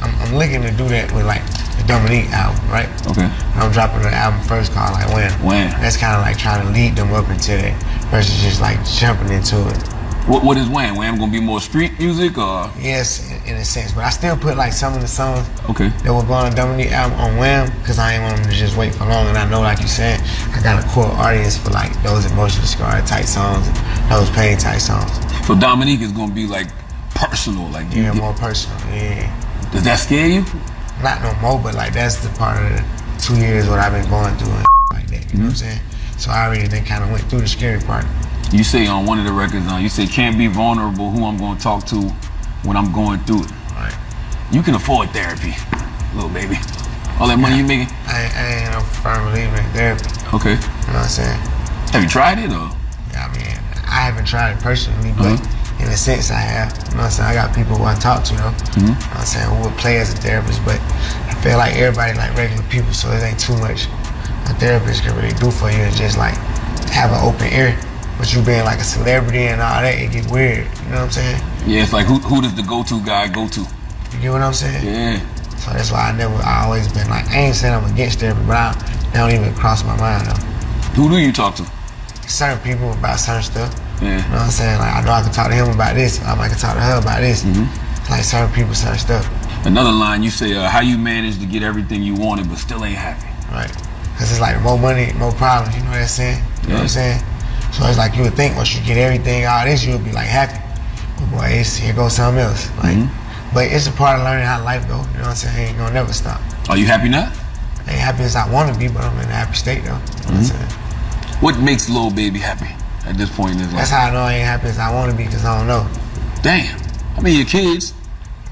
I'm looking to do that with like the Dominique album, right? Okay. I'm dropping the album first called like Wham. That's kind of like trying to lead them up into that versus just like jumping into it. What is Wham? Wham gonna be more street music or? Yes, in a sense, but I still put like some of the songs that were going on the Dominique album on Wham because I ain't want them to just wait for long. And I know, like you said, I got a core audience for like those emotional scar type songs, and those pain type songs. So Dominique is gonna be like personal, like more personal. Yeah. Does that scare you? Not no more, but like that's the part of the 2 years what I've been going through and like that. You know what I'm saying? So I already then kind of went through the scary part. You say on one of the records, you say can't be vulnerable. Who I'm going to talk to when I'm going through it. Right. You can afford therapy, Lil Baby. All that money you making. I ain't no firm believer in therapy. Okay. You know what I'm saying? Have you tried it or? Yeah, I mean, I haven't tried it personally, but. In a sense, I have. You know what I'm saying? I got people who I talk to, though. You know what I'm saying? Who would play as a therapist, but I feel like everybody like regular people, so it ain't too much a therapist can really do for you. It's just like have an open ear. But you being like a celebrity and all that, it get weird. You know what I'm saying? Yeah, it's like who does the go-to guy go to? You get what I'm saying? Yeah. So that's why I always been like, I ain't saying I'm against therapy, but they don't even cross my mind, though. Who do you talk to? Certain people about certain stuff. Yeah. You know what I'm saying? Like, I know I can talk to him about this. I might can talk to her about this. Like certain people, certain stuff. Another line, you say, how you managed to get everything you wanted but still ain't happy. Right. Because it's like more money, more problems. You know what I'm saying? You know what I'm saying? So it's like you would think once you get everything, all this, you would be like happy. But boy, here goes something else. Like, but it's a part of learning how life goes. You know what I'm saying? I ain't gonna never stop. Are you happy now? I ain't happy as I want to be, but I'm in a happy state though. You know what I'm saying? What makes Lil Baby happy at this point in his life? That's how I know I ain't happy as I want to be, because I don't know. Damn. I mean, your kids.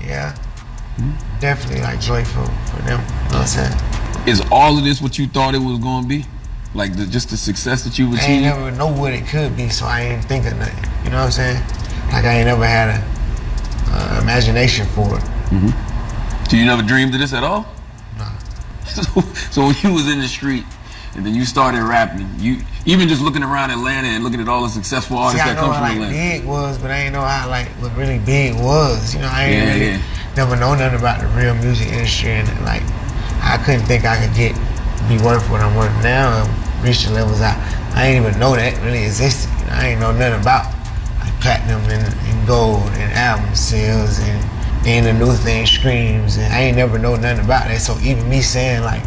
Yeah. Definitely like joyful for them. You know what I'm saying? Is all of this what you thought it was going to be? Like just the success that you've achieved? I ain't never know what it could be, so I ain't think of nothing. You know what I'm saying? Like I ain't never had a imagination for it. So you never dreamed of this at all? No. So when you was in the street and then you started rapping, you even just looking around Atlanta and looking at all the successful artists that come from Atlanta. Atlanta. Big was, but I ain't know how like what really big was. You know, I ain't really never know nothing about the real music industry, and like I couldn't think I could be worth what I'm worth now and reach the levels I ain't even know that really existed. You know, I ain't know nothing about like platinum and gold and album sales and the new thing streams, and I ain't never know nothing about that. So even me saying like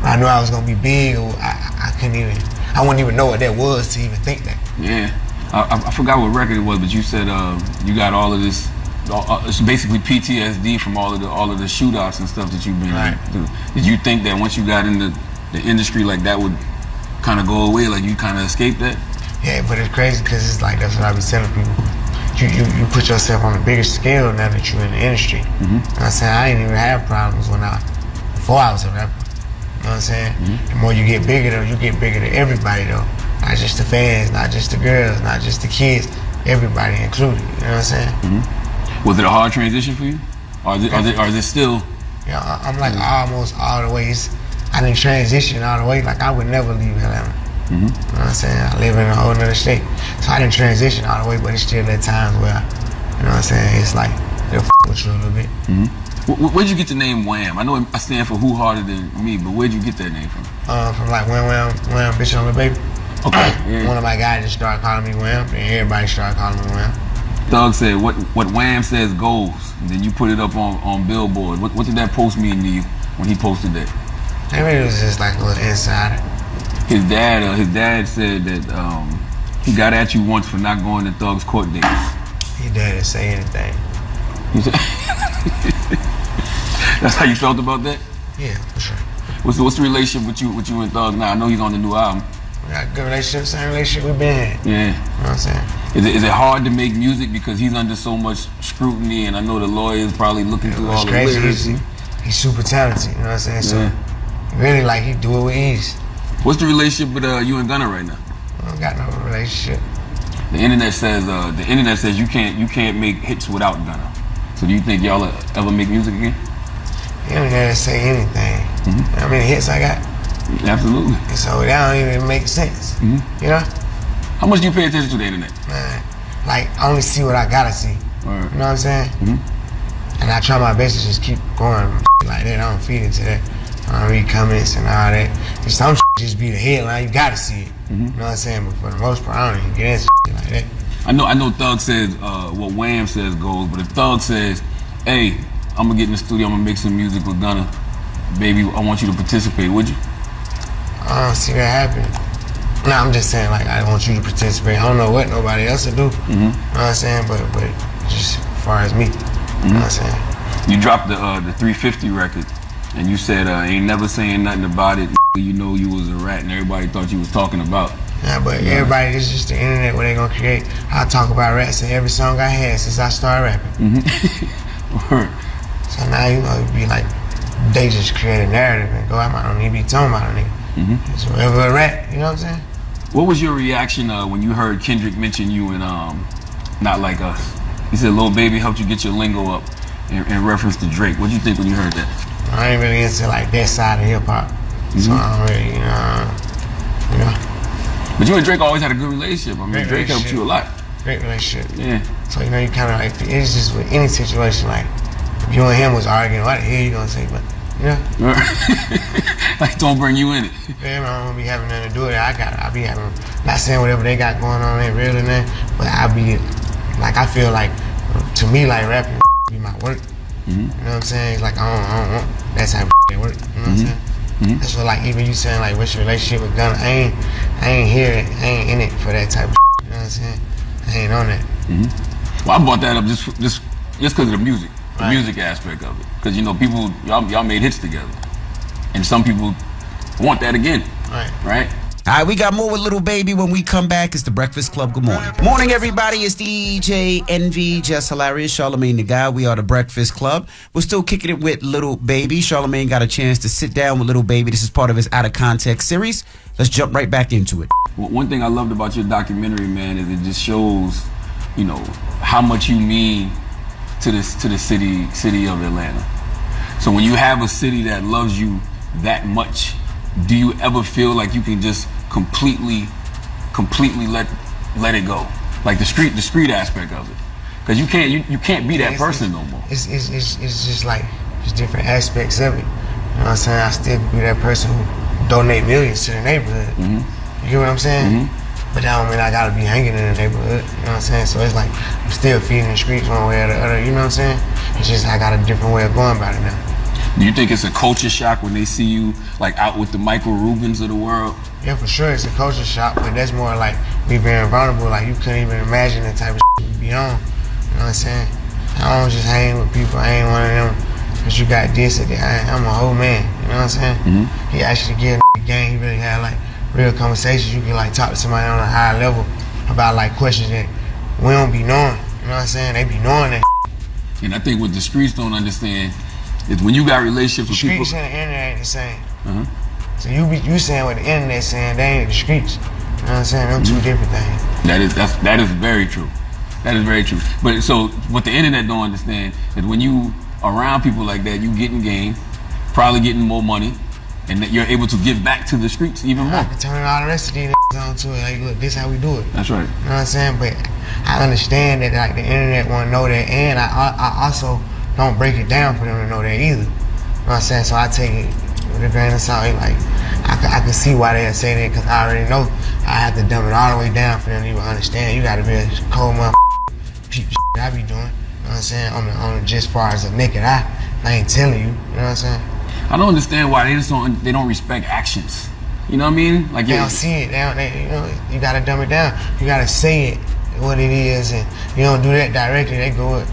I knew I was gonna be big, I wouldn't even know what that was to even think that. Yeah, I forgot what record it was, but you said you got all of this. It's basically PTSD from all of the shootouts and stuff that you've been through. Did you think that once you got into the industry, like that would kind of go away, like you kind of escaped that? Yeah, but it's crazy because it's like that's what I be telling people. You put yourself on a bigger scale now that you're in the industry. And I said I didn't even have problems before I was a rapper. You know what I'm saying? The more you get bigger though, you get bigger to everybody though. Not just the fans, not just the girls, not just the kids, everybody included. You know what I'm saying? Was it a hard transition for you? Or is it still? Yeah, I'm like almost all the ways. I didn't transition all the way. Like I would never leave Atlanta. You know what I'm saying? I live in a whole other state. So I didn't transition all the way, but it's still at times where, you know what I'm saying, it's like they'll f with you a little bit. Where'd you get the name Wham? I know I stand for Who Harder Than Me, but where'd you get that name from? From like Wham, bitch on the baby. Okay. One of my guys just started calling me Wham, and everybody started calling me Wham. Thug said, what Wham says goes, and then you put it up on Billboard. What did that post mean to you when he posted that? Maybe it was just like a little insider. His dad said that he got at you once for not going to Thug's court dates. He didn't say anything. That's how you felt about that? Yeah, for sure. What's the relationship with you and Thug now? I know he's on the new album. We got a good relationship, same relationship we've been in. Yeah. You know what I'm saying? Is it hard to make music because he's under so much scrutiny, and I know the lawyers probably looking through all the lyrics? He's super talented, you know what I'm saying? So really, like, he do it with ease. What's the relationship with you and Gunna right now? I don't got no relationship. The internet says you can't make hits without Gunna. So do you think y'all ever make music again? The internet say anything. How many hits I got? Absolutely. So that don't even make sense. You know? How much do you pay attention to the internet? Man, like, I only see what I gotta see. Right. You know what I'm saying? And I try my best to just keep going like that. I don't feed into that. I don't read comments and all that. Just some just be the headline. You gotta see it. You know what I'm saying? But for the most part, I don't even get into like that. I know Thug says what Wham says goes, but if Thug says, hey, I'm gonna get in the studio, I'm gonna make some music with Gunna, baby, I want you to participate, would you? I don't see that happening. No, I'm just saying, like, I want you to participate. I don't know what nobody else will do. You know what I'm saying? But just as far as me, you know what I'm saying? You dropped the 350 record, and you said, ain't never saying nothing about it. You know you was a rat, and everybody thought you was talking about. Yeah, but everybody, it's just the internet where they gonna create. I talk about rats in every song I had since I started rapping. So now, you know, it'd be like, they just create a narrative and go out. I don't need to be talking about a nigga. It's whatever a rat, you know what I'm saying? What was your reaction when you heard Kendrick mention you in Not Like Us? He said Lil Baby helped you get your lingo up in reference to Drake. What'd you think when you heard that? I ain't really into like that side of hip hop. So I don't really, you know. But you and Drake always had a good relationship. I mean, Drake helped you a lot. Great relationship. Yeah. So, you know, you kind of like, it's just with any situation, like, if you and him was arguing, what the hell you gonna say? But, you know? Like, don't bring you in it. Yeah, man, I don't be having nothing to do with it. I be having, not saying whatever they got going on ain't real and that, but I be, like, I feel like, to me, like, rapping be my work. You know what I'm saying? It's like, I don't want that type of at work. You know what I'm saying? That's what, like, even you saying, like, what's your relationship with Gunna? I ain't here, I ain't in it for that type of you know what I'm saying? I ain't on that. Well, I brought that up just because of the music. The music aspect of it. Because, you know, people, y'all made hits together. And some people want that again. Right? All right, we got more with Lil Baby when we come back. It's The Breakfast Club. Good morning. Morning, everybody. It's DJ Envy, Jess Hilarious, Charlamagne the Guy. We are The Breakfast Club. We're still kicking it with Lil Baby. Charlamagne got a chance to sit down with Lil Baby. This is part of his Out of Context series. Let's jump right back into it. Well, one thing I loved about your documentary, man, is it just shows, you know, how much you mean to the city of Atlanta. So when you have a city that loves you that much, do you ever feel like you can just completely let it go, like the street aspect of it? Because you can't be that person no more. It's just like just different aspects of it. You know what I'm saying? I still be that person who donate millions to the neighborhood. You get what I'm saying? But that don't mean I gotta be hanging in the neighborhood. You know what I'm saying? So it's like I'm still feeding the streets one way or the other. You know what I'm saying? It's just I got a different way of going about it now. Do you think it's a culture shock when they see you like out with the Michael Rubins of the world? Yeah, for sure it's a culture shock, but that's more like me being vulnerable. Like you couldn't even imagine the type of shit we be on. You know what I'm saying? I don't just hang with people. I ain't one of them because you got this or that. I'm a whole man. You know what I'm saying? He actually give a game. He really had like real conversations. You can like talk to somebody on a higher level about like questions that we don't be knowing. You know what I'm saying? They be knowing that. And I think what the streets don't understand is when you got relationships with people. The streets and the internet ain't the same. So you saying what the internet saying, they ain't the streets. You know what I'm saying? Them two different things. That is very true. That is very true. But so what the internet don't understand is when you around people like that, you getting game, probably getting more money, and that you're able to give back to the streets even more. I can turn all the rest of these on to it. Like, look, this how we do it. That's right. You know what I'm saying? But I understand that like the internet want to know that, and I also don't break it down for them to know that either. You know what I'm saying? So I take it with a grain of salt. Like I can see why they say that because I already know I have to dumb it all the way down for them to even understand. You got to be a cold motherfucker peep shit I be doing. You know what I'm saying? On the just far as a naked eye, I ain't telling you. You know what I'm saying? I don't understand why they don't respect actions. You know what I mean? Like they don't see it. You gotta dumb it down. You gotta say it what it is, and you don't do that directly. They go with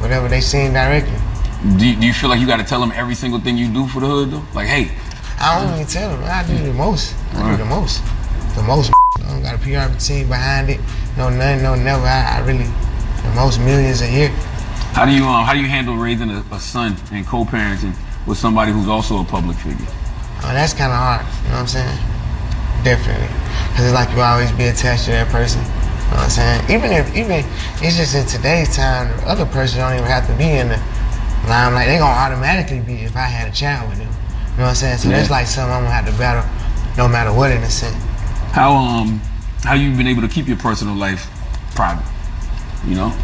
whatever they saying directly. Do you feel like you gotta tell them every single thing you do for the hood though? Like, hey. I don't even tell them. I do the most. I do the most. The most. I don't got a PR team behind it. No nothing. No never. I really the most millions a year. How do you handle raising a son and co-parenting with somebody who's also a public figure? Oh, that's kind of hard. You know what I'm saying? Definitely. Because it's like you always be attached to that person. You know what I'm saying? Even it's just in today's time, the other person don't even have to be in the limelight. They gonna automatically be if I had a child with them. You know what I'm saying? So that's like something I'm gonna have to battle no matter what in a sense. How you been able to keep your personal life private? You know?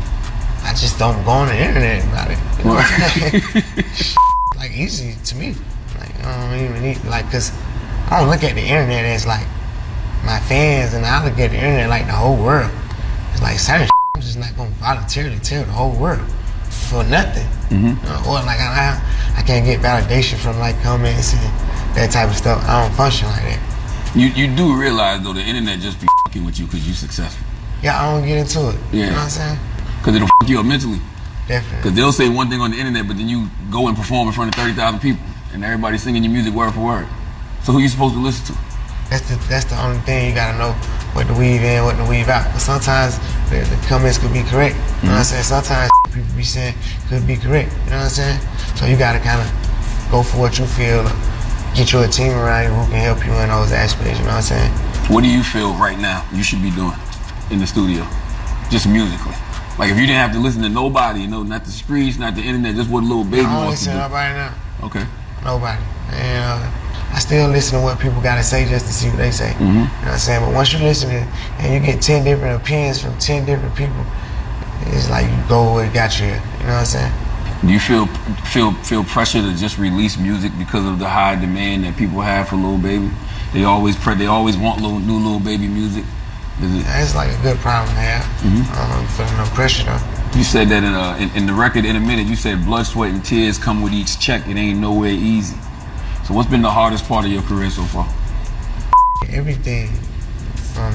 I just don't go on the internet about it. You know what I'm saying? Like easy to me. Like I don't even need cause I don't look at the internet as like my fans, and I look at the internet like the whole world. It's like certain I'm just not gonna voluntarily tell the whole world for nothing. Or like I can't get validation from like comments and that type of stuff. I don't function like that. You do realize though the internet just be fucking with you because you successful. Yeah, I don't get into it. Yeah. You know what I'm saying? Because it'll fuck you up mentally. Definitely. Because they'll say one thing on the internet, but then you go and perform in front of 30,000 people, and everybody's singing your music word for word. So who you supposed to listen to? That's the only thing you gotta know, what to weave in, what to weave out. But sometimes the comments could be correct. You know what I'm saying? Sometimes people be saying could be correct. You know what I'm saying? So you gotta kind of go for what you feel. Get you a team around you who can help you in those aspects. You know what I'm saying? What do you feel right now you should be doing in the studio, just musically? Like if you didn't have to listen to nobody, not the streets, not the internet, just what Lil Baby wants to do. I don't listen to nobody now. Okay. Nobody. And I still listen to what people gotta say just to see what they say. You know what I'm saying? But once you listen to it and you get 10 different opinions from 10 different people, it's like you go where it got you here. You know what I'm saying? Do you feel pressure to just release music because of the high demand that people have for Lil Baby? They always want new Lil Baby music. It's like a good problem to have. Feeling no pressure though. You said that in the record in a minute. You said blood, sweat, and tears come with each check. It ain't nowhere easy. So what's been the hardest part of your career so far? Everything from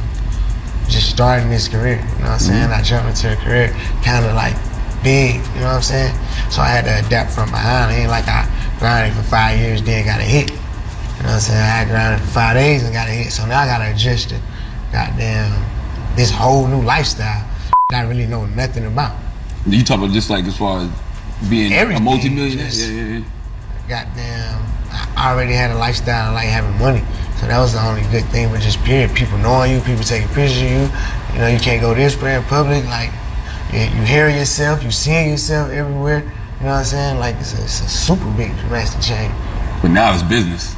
just starting this career. You know what I'm saying? I jumped into a career kind of like big. You know what I'm saying? So I had to adapt from behind. It ain't like I grinded for 5 years, then got a hit. You know what I'm saying? I grinded for 5 days and got a hit. So now I gotta adjust to goddamn this whole new lifestyle that I really know nothing about. You talk about just like as far as being everything, a multi-millionaire? Yeah. Goddamn, I already had a lifestyle of like having money. So that was the only good thing, but just period. People knowing you, people taking pictures of you. You know, you can't go this way in public. Like, you hear yourself, you seeing yourself everywhere. You know what I'm saying? Like, it's a super big drastic change. But now it's business.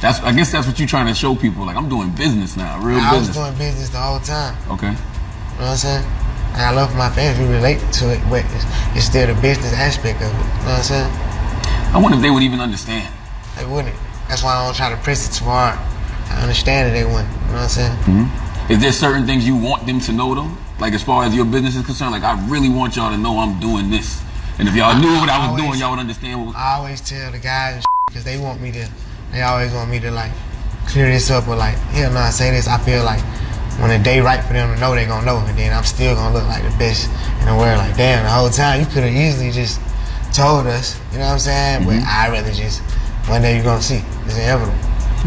I guess that's what you're trying to show people. Like, I'm doing business now, real business. I was doing business the whole time. Okay. You know what I'm saying? And I love my fans. We relate to it, but it's still the business aspect of it. You know what I'm saying? I wonder if they would even understand. They wouldn't. That's why I don't try to press it too hard. I understand that they wouldn't. You know what I'm saying? Is there certain things you want them to know, though? Like, as far as your business is concerned, like, I really want y'all to know I'm doing this. And if y'all knew what I was doing, y'all would understand. I always tell the guys and because they always want me to, like, clear this up or, like, hell no, I say this. I feel like when the day right for them to know, they gonna know. And then I'm still gonna look like the best in the world. Like, damn, the whole time, you could have easily just told us. You know what I'm saying? But I'd rather just, one day you're gonna see. It's inevitable.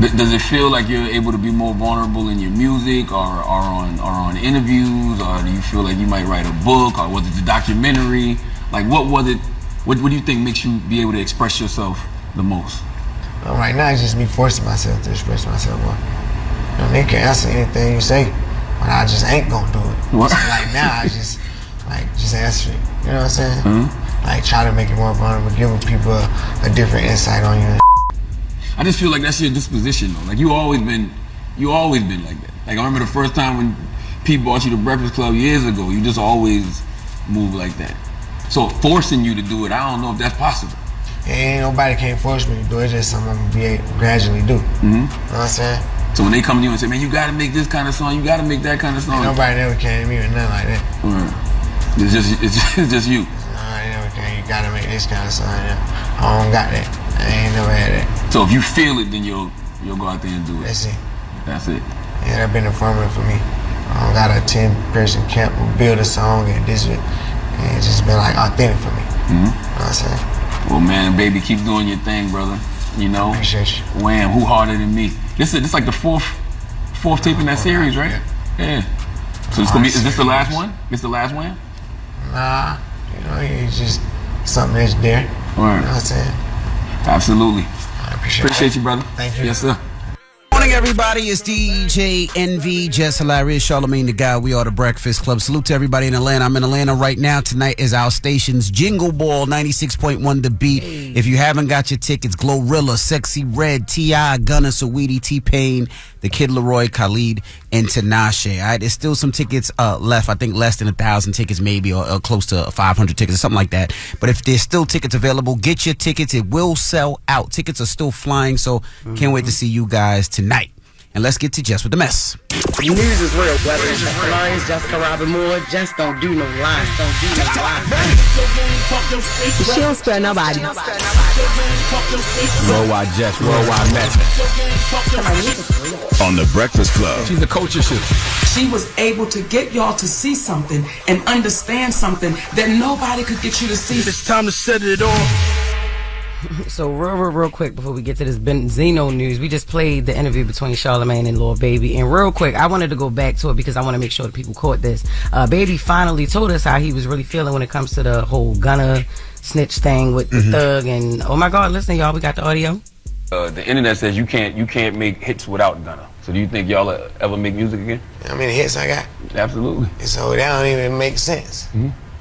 Does it feel like you're able to be more vulnerable in your music or on interviews, or do you feel like you might write a book, or was it the documentary? Like, what was it? What do you think makes you be able to express yourself the most? Well, right now, it's just me forcing myself to express myself more. You know, they can answer anything you say, but I just ain't gonna do it. What? So, like, now I just answer it. You know what I'm saying? Like, try to make it more vulnerable, giving people a different insight on you. I just feel like that's your disposition, though. Like, you always been like that. Like, I remember the first time when Pete brought you to Breakfast Club years ago, you just always moved like that. So forcing you to do it, I don't know if that's possible. Ain't nobody can't force me to do it. It's just something I'm gonna be able to gradually do. You know what I'm saying? So when they come to you and say, man, you gotta make this kind of song, you gotta make that kind of song. Ain't nobody never came to me with nothing like that. It's just you. They never came, you gotta make this kind of song. I don't got that. I ain't never had that. So if you feel it, then you'll go out there and do it. That's it. That's it. Yeah, that been informative for me. I got a 10-person camp who build a song and this, and it's just been like authentic for me. You know what I'm saying? Well, man, baby, keep doing your thing, brother. You know, appreciate you. Wham, who harder than me? This is like the fourth tape in that series, right? Yeah. So it's gonna be. Is this the last one? This the last Wham? Nah, you know, it's just something that's there. Right. You know what I'm saying? Absolutely. I Appreciate you, brother. Thank you. Yes, sir. Morning, everybody. It's DJ Envy, Jess Hilarious, Charlamagne the Guy. We are the Breakfast Club. Salute to everybody in Atlanta. I'm in Atlanta right now. Tonight is our station's Jingle Ball, 96.1 The Beat. Hey. If you haven't got your tickets, Glorilla, Sexy Red, T.I., Gunna, Saweetie, T-Pain, The Kid Laroi, Khalid, and Tinashe. All right, there's still some tickets left. I think less than 1,000 tickets maybe, or close to 500 tickets or something like that. But if there's still tickets available, get your tickets. It will sell out. Tickets are still flying, so can't wait to see you guys tonight. And let's get to Jess with the Mess. News is real. Whether it's Jess Hilarious, Jessica Robin Moore, Jess don't do no lies. Don't do no lies. She don't spare nobody. Worldwide Jess, worldwide Mack. On the Breakfast Club. She's the coach of shit. She was able to get y'all to see something and understand something that nobody could get you to see. It's time to set it off. So real quick before we get to this Benzino news, we just played the interview between Charlamagne and Lil Baby, and real quick I wanted to go back to it because I want to make sure that people caught this. Baby finally told us how he was really feeling when it comes to the whole Gunna snitch thing with the thug, and oh my God, listen y'all, we got the audio. The internet says you can't make hits without Gunna. So do you think y'all ever make music again? How many hits I got? Absolutely. So that don't even make sense.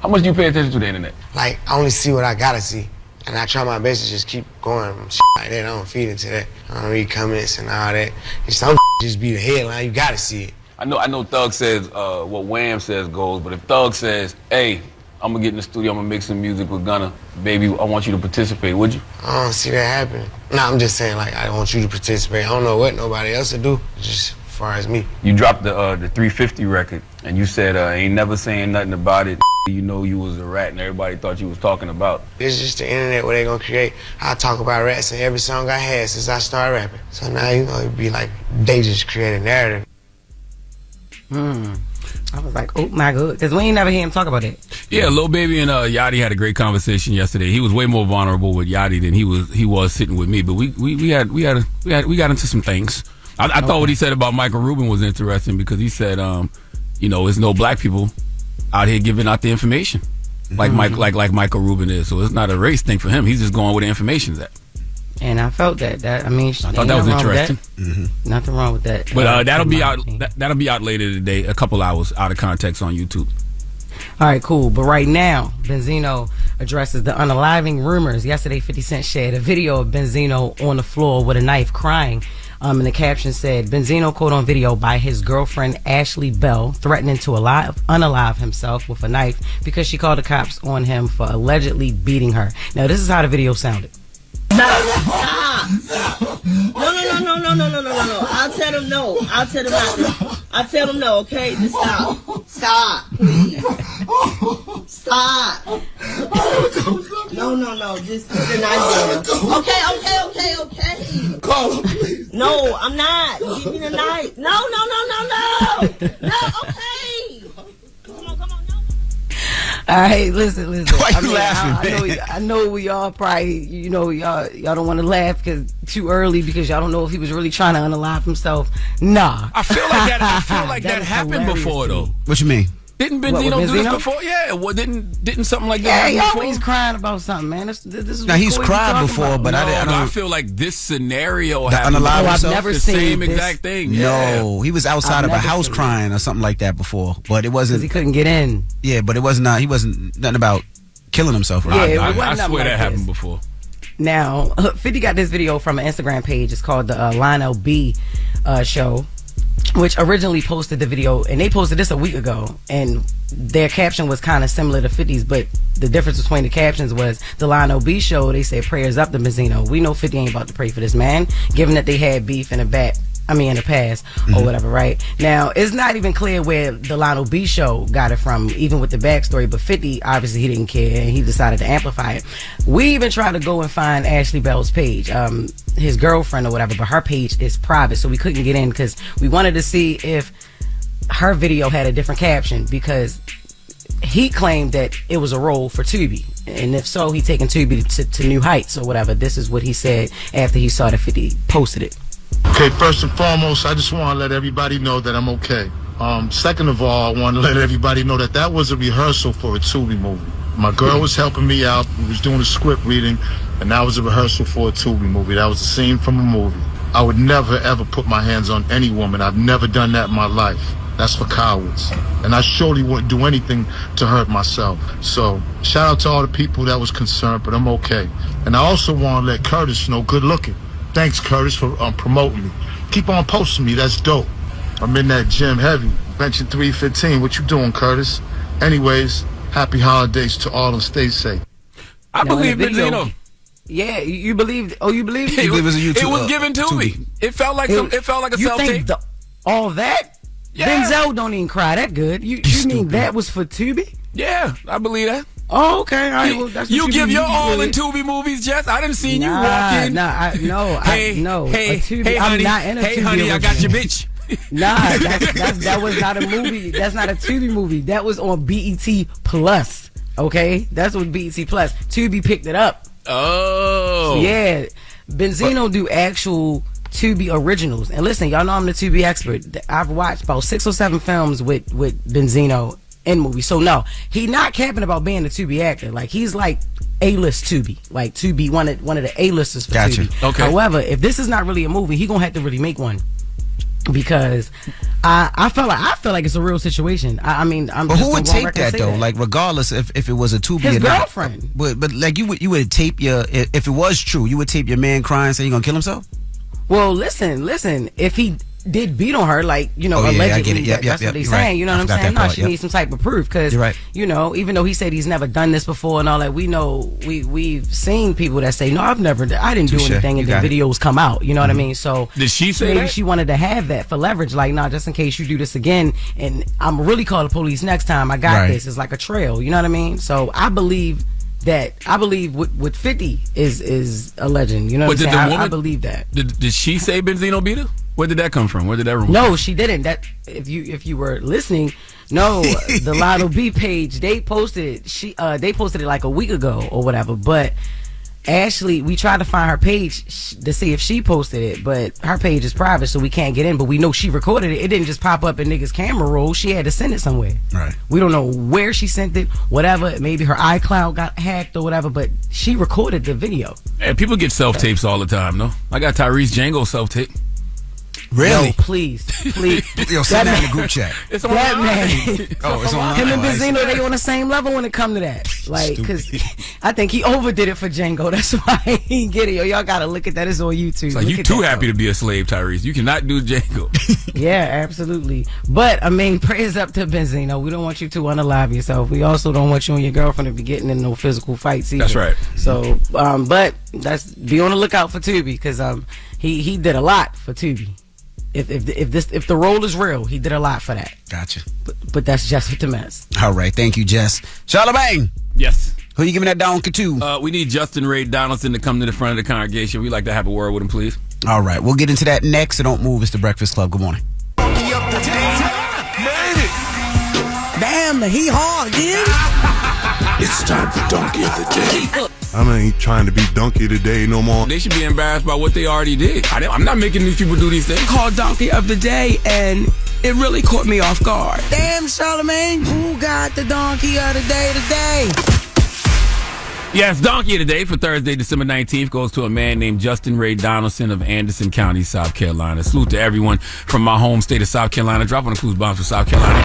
How much do you pay attention to the internet? Like, I only see what I gotta see. And I try my best to just keep going shit like that. I don't feed into that. I don't read comments and all that. Some just be the headline. You gotta see it. I know Thug says what Wham says goes, but if Thug says, hey, I'm gonna get in the studio, I'm gonna make some music with Gunna, baby, I want you to participate, would you? I don't see that happening. No, I'm just saying, like, I want you to participate. I don't know what nobody else would do, just as far as me. You dropped the 350 record, and you said, ain't never saying nothing about it. You know you was a rat, and everybody thought you was talking about. It's just the internet where they gonna create. I talk about rats in every song I had since I started rapping. So now, you know, it'd be like, they just create a narrative. I was like, oh my God, because we ain't never hear him talk about it. Yeah, Lil Baby and Yachty had a great conversation yesterday. He was way more vulnerable with Yachty than he was sitting with me. But we got into some things. I thought what he said about Michael Rubin was interesting because he said, you know, there's no black people out here giving out the information like Michael Rubin is. So it's not a race thing for him. He's just going where the information's at. And I felt that. I mean, I thought that was interesting. Nothing wrong with that. But that'll be out. That'll be out later today. A couple hours out of context on YouTube. All right, cool. But right now, Benzino addresses the unaliving rumors. Yesterday, 50 Cent shared a video of Benzino on the floor with a knife crying. And the caption said, Benzino caught on video by his girlfriend Ashley Bell threatening to unalive himself with a knife because she called the cops on him for allegedly beating her. Now, this is how the video sounded. No, stop. No. I'll tell them no. I'll tell them not to. I'll tell them no, okay? Just stop. Stop, please. Stop. No. Just put the knife down. Okay. Call her, please. No, I'm not. Give me the knife. No. No, okay. Come on. All right, listen. Why you laughing? I know we all probably, you know, y'all don't want to laugh because too early because y'all don't know if he was really trying to unalive himself. Nah. I feel like that happened before though. What you mean? Didn't Benzino do this before? Yeah. Well, didn't something like that happen before? before? Yeah, he's crying about something, man. This is now he's cried before, but I feel like this scenario happened. I've never the seen same this. exact thing. No, he was outside of a house crying or something like that before, but it wasn't. Because he couldn't get in. Yeah, but it wasn't. He wasn't nothing about killing himself. Right? Yeah, I swear that happened before. Now, 50 got this video from an Instagram page. It's called the Lionel B Show, which originally posted the video, and they posted this a week ago, and their caption was kind of similar to 50's, but the difference between the captions was the Lionel B Show, they said prayers up to Benzino. We know 50 ain't about to pray for this man, given that they had beef in the back in the past or whatever, right? Now, it's not even clear where the Lionel B show got it from, even with the backstory, but 50, obviously he didn't care and he decided to amplify it. We even tried to go and find Ashley Bell's page, his girlfriend or whatever, but her page is private, so we couldn't get in because we wanted to see if her video had a different caption, because he claimed that it was a role for Tubi, and if so, he taking Tubi to new heights or whatever. This is what he said after he saw the 50 posted it. Okay, first and foremost, I just want to let everybody know that I'm okay. Second of all, I want to let everybody know that that was a rehearsal for a Tubi movie. My girl was helping me out. We was doing a script reading, and that was a rehearsal for a Tubi movie. That was a scene from a movie. I would never, ever put my hands on any woman. I've never done that in my life. That's for cowards. And I surely wouldn't do anything to hurt myself. So, shout out to all the people that was concerned, but I'm okay. And I also want to let Curtis know, good looking. Thanks, Curtis, for promoting me. Keep on posting me. That's dope. I'm in that gym heavy, benching 315. What you doing, Curtis? Anyways, happy holidays to all and stay safe. I believe Benzino. Yeah, you believed. Oh, you believed it was a YouTube. It was given to me. It felt like it felt like a self tape. All that? Yeah. Denzel don't even cry that good. You mean that was for Tubi? Yeah, I believe that. Oh, okay. All right, well, that's you what give your all really in Tubi movies, Jess. I didn't see you walk in. Hey, honey, not in a hey, Tubi honey, I got your bitch. Nah, that was not a movie. That's not a Tubi movie. That was on BET Plus. Okay, that's what BET Plus. Tubi picked it up. Oh, yeah. Benzino do actual Tubi originals. And listen, y'all know I'm the Tubi expert. I've watched about 6 or 7 films with Benzino in movies. So no, he not capping about being a Tubi actor. Like, he's like A-list Tubi. Like Tubi, one of the A-listers for Tubi. Okay. However, if this is not really a movie, he gonna have to really make one. Because I feel like it's a real situation. I'm but just who would gonna tape that though? Like, regardless if it was a Tubi his or not. girlfriend. But like you would tape your, if it was true, you would tape your man crying saying he gonna kill himself? Well, listen. If he did beat on her, like, you know, allegedly, I get it. That's what they're saying. Right. You know what I'm saying? No, she needs some type of proof, because you know, even though he said he's never done this before and all that, we know we've seen people that say, no, I didn't do anything, and then videos come out. You know what I mean? So did she say maybe she wanted to have that for leverage? Like, nah, just in case you do this again, and I'm really call the police next time. I got this. It's like a trail. You know what I mean? So I believe what 50 is a legend. You know what I'm saying? I believe that. Did she say Benzino beat her? Where did that come from? Where did that rumor come No, she didn't. That if you were listening, no, the Lotto B page, they posted it like a week ago or whatever. But Ashley, we tried to find her page to see if she posted it, but her page is private, so we can't get in. But we know she recorded it. It didn't just pop up in niggas' camera roll. She had to send it somewhere. Right. We don't know where she sent it, whatever. Maybe her iCloud got hacked or whatever, but she recorded the video. And people get self-tapes all the time, no? I got Tyrese Django self-tape. Really? Yo, please. Yo, send that in the group chat. It's on that man. It's on. Him and Benzino, they on the same level when it come to that. Like, because I think he overdid it for Django. That's why he didn't get it. Yo, y'all gotta look at that. It's on YouTube. It's like, you too happy to be a slave, Tyrese. You cannot do Django. Yeah, absolutely. But I mean, praise up to Benzino. We don't want you to unalive yourself. We also don't want you and your girlfriend to be getting in no physical fights either. That's right. So, but be on the lookout for Tubi, because he did a lot for Tubi. If the role is real, he did a lot for that. Gotcha. But that's Jess With The Mess. All right, thank you, Jess. Charlamagne. Yes. Who you giving that donkey to? We need Justin Ray Donaldson to come to the front of the congregation. We'd like to have a word with him, please. All right, we'll get into that next, so don't move. It's the Breakfast Club. Good morning. Damn, the hee-haw again. It's time for Donkey of the Day. I ain't trying to be donkey today no more. They should be embarrassed by what they already did. I'm not making these people do these things. Called Donkey of the Day, and it really caught me off guard. Damn, Charlamagne, who got the Donkey of the Day today? Yes, Donkey of the Day for Thursday, December 19th goes to a man named Justin Ray Donaldson of Anderson County, South Carolina. Salute to everyone from my home state of South Carolina. Drop on the cruise bombs for South Carolina.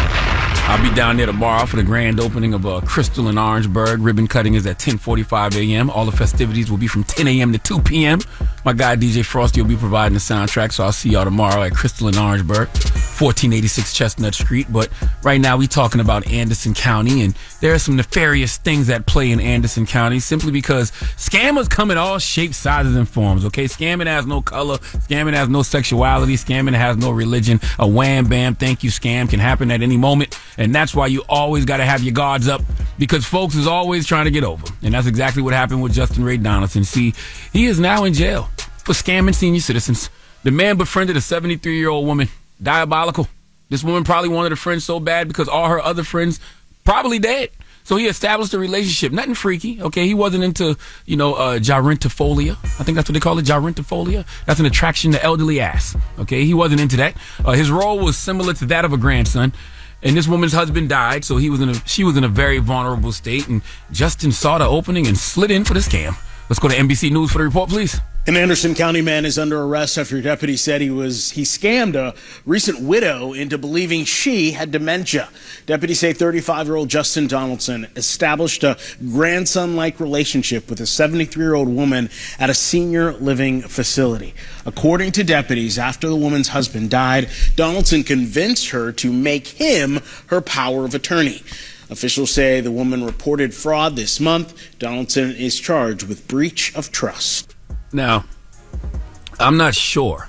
I'll be down there tomorrow for the grand opening of Crystal in Orangeburg. Ribbon cutting is at 10:45 a.m. All the festivities will be from 10 a.m. to 2 p.m. My guy DJ Frosty will be providing the soundtrack, so I'll see y'all tomorrow at Crystal in Orangeburg, 1486 Chestnut Street. But right now we talking about Anderson County, and there are some nefarious things that play in Anderson County simply because scammers come in all shapes, sizes, and forms, okay? Scamming has no color, scamming has no sexuality, scamming has no religion. A wham, bam, thank you scam can happen at any moment, and that's why you always got to have your guards up, because folks is always trying to get over. And that's exactly what happened with Justin Ray Donaldson. See, he is now in jail for scamming senior citizens. The man befriended a 73-year-old woman. Diabolical. This woman probably wanted a friend so bad because all her other friends probably dead. So he established a relationship. Nothing freaky, okay? He wasn't into, gerontophilia. I think that's what they call it, gerontophilia. That's an attraction to elderly ass, okay? He wasn't into that. His role was similar to that of a grandson. And this woman's husband died, so she was in a very vulnerable state. And Justin saw the opening and slid in for the scam. Let's go to NBC News for the report, please. An Anderson County man is under arrest after deputies said he scammed a recent widow into believing she had dementia. Deputies say 35-year-old Justin Donaldson established a grandson-like relationship with a 73-year-old woman at a senior living facility. According to deputies, after the woman's husband died, Donaldson convinced her to make him her power of attorney. Officials say the woman reported fraud this month. Donaldson is charged with breach of trust. Now, I'm not sure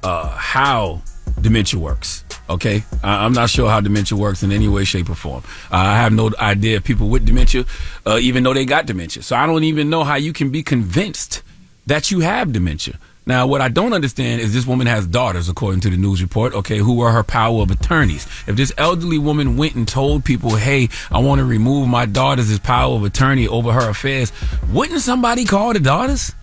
how dementia works, okay? I'm not sure how dementia works in any way, shape, or form. I have no idea if people with dementia even know they got dementia. So I don't even know how you can be convinced that you have dementia. Now, what I don't understand is this woman has daughters, according to the news report, okay, who were her power of attorneys. If this elderly woman went and told people, hey, I want to remove my daughters as power of attorney over her affairs, wouldn't somebody call the daughters?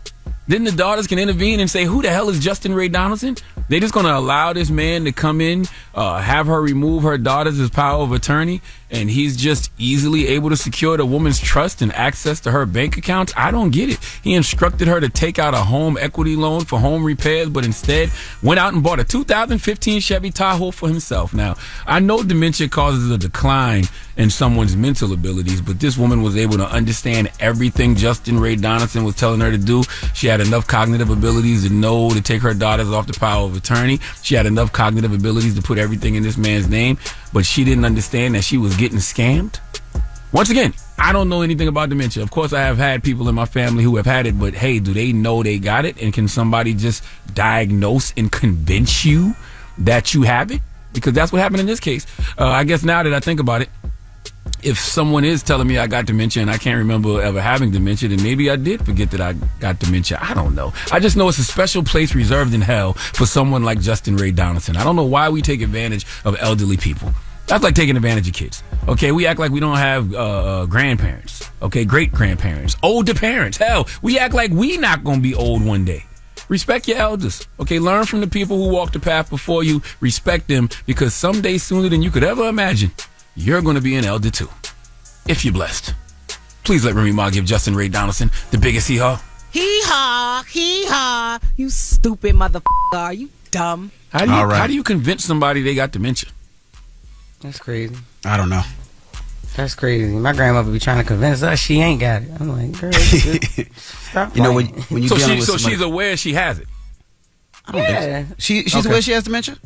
Then the daughters can intervene and say, who the hell is Justin Ray Donaldson? They just going to allow this man to come in, have her remove her daughters as power of attorney, and he's just easily able to secure the woman's trust and access to her bank accounts? I don't get it. He instructed her to take out a home equity loan for home repairs, but instead went out and bought a 2015 Chevy Tahoe for himself. Now, I know dementia causes a decline in someone's mental abilities, but this woman was able to understand everything Justin Ray Donaldson was telling her to do. She had enough cognitive abilities to know to take her daughters off the power of attorney. She had enough cognitive abilities to put everything in this man's name, but she didn't understand that she was getting scammed. Once again, I don't know anything about dementia. Of course, I have had people in my family who have had it, but hey, do they know they got it? And can somebody just diagnose and convince you that you have it? Because that's what happened in this case. I guess now that I think about it, if someone is telling me I got dementia and I can't remember ever having dementia, then maybe I did forget that I got dementia. I don't know. I just know it's a special place reserved in hell for someone like Justin Ray Donaldson. I don't know why we take advantage of elderly people. That's like taking advantage of kids. Okay, we act like we don't have grandparents. Okay, great-grandparents, older parents. Hell, we act like we not going to be old one day. Respect your elders. Okay, learn from the people who walked the path before you. Respect them, because someday sooner than you could ever imagine, you're going to be an elder too, if you're blessed. Please let Remy Ma give Justin Ray Donaldson the biggest hee-haw. Hee-haw, hee-haw. You stupid motherfucker. You dumb. How do you convince somebody they got dementia? That's crazy. I don't know. That's crazy. My grandmother be trying to convince us she ain't got it. I'm like, girl, stop. You know, when you dealing with somebody, she's aware she has it. I don't think so. She's aware she has dementia?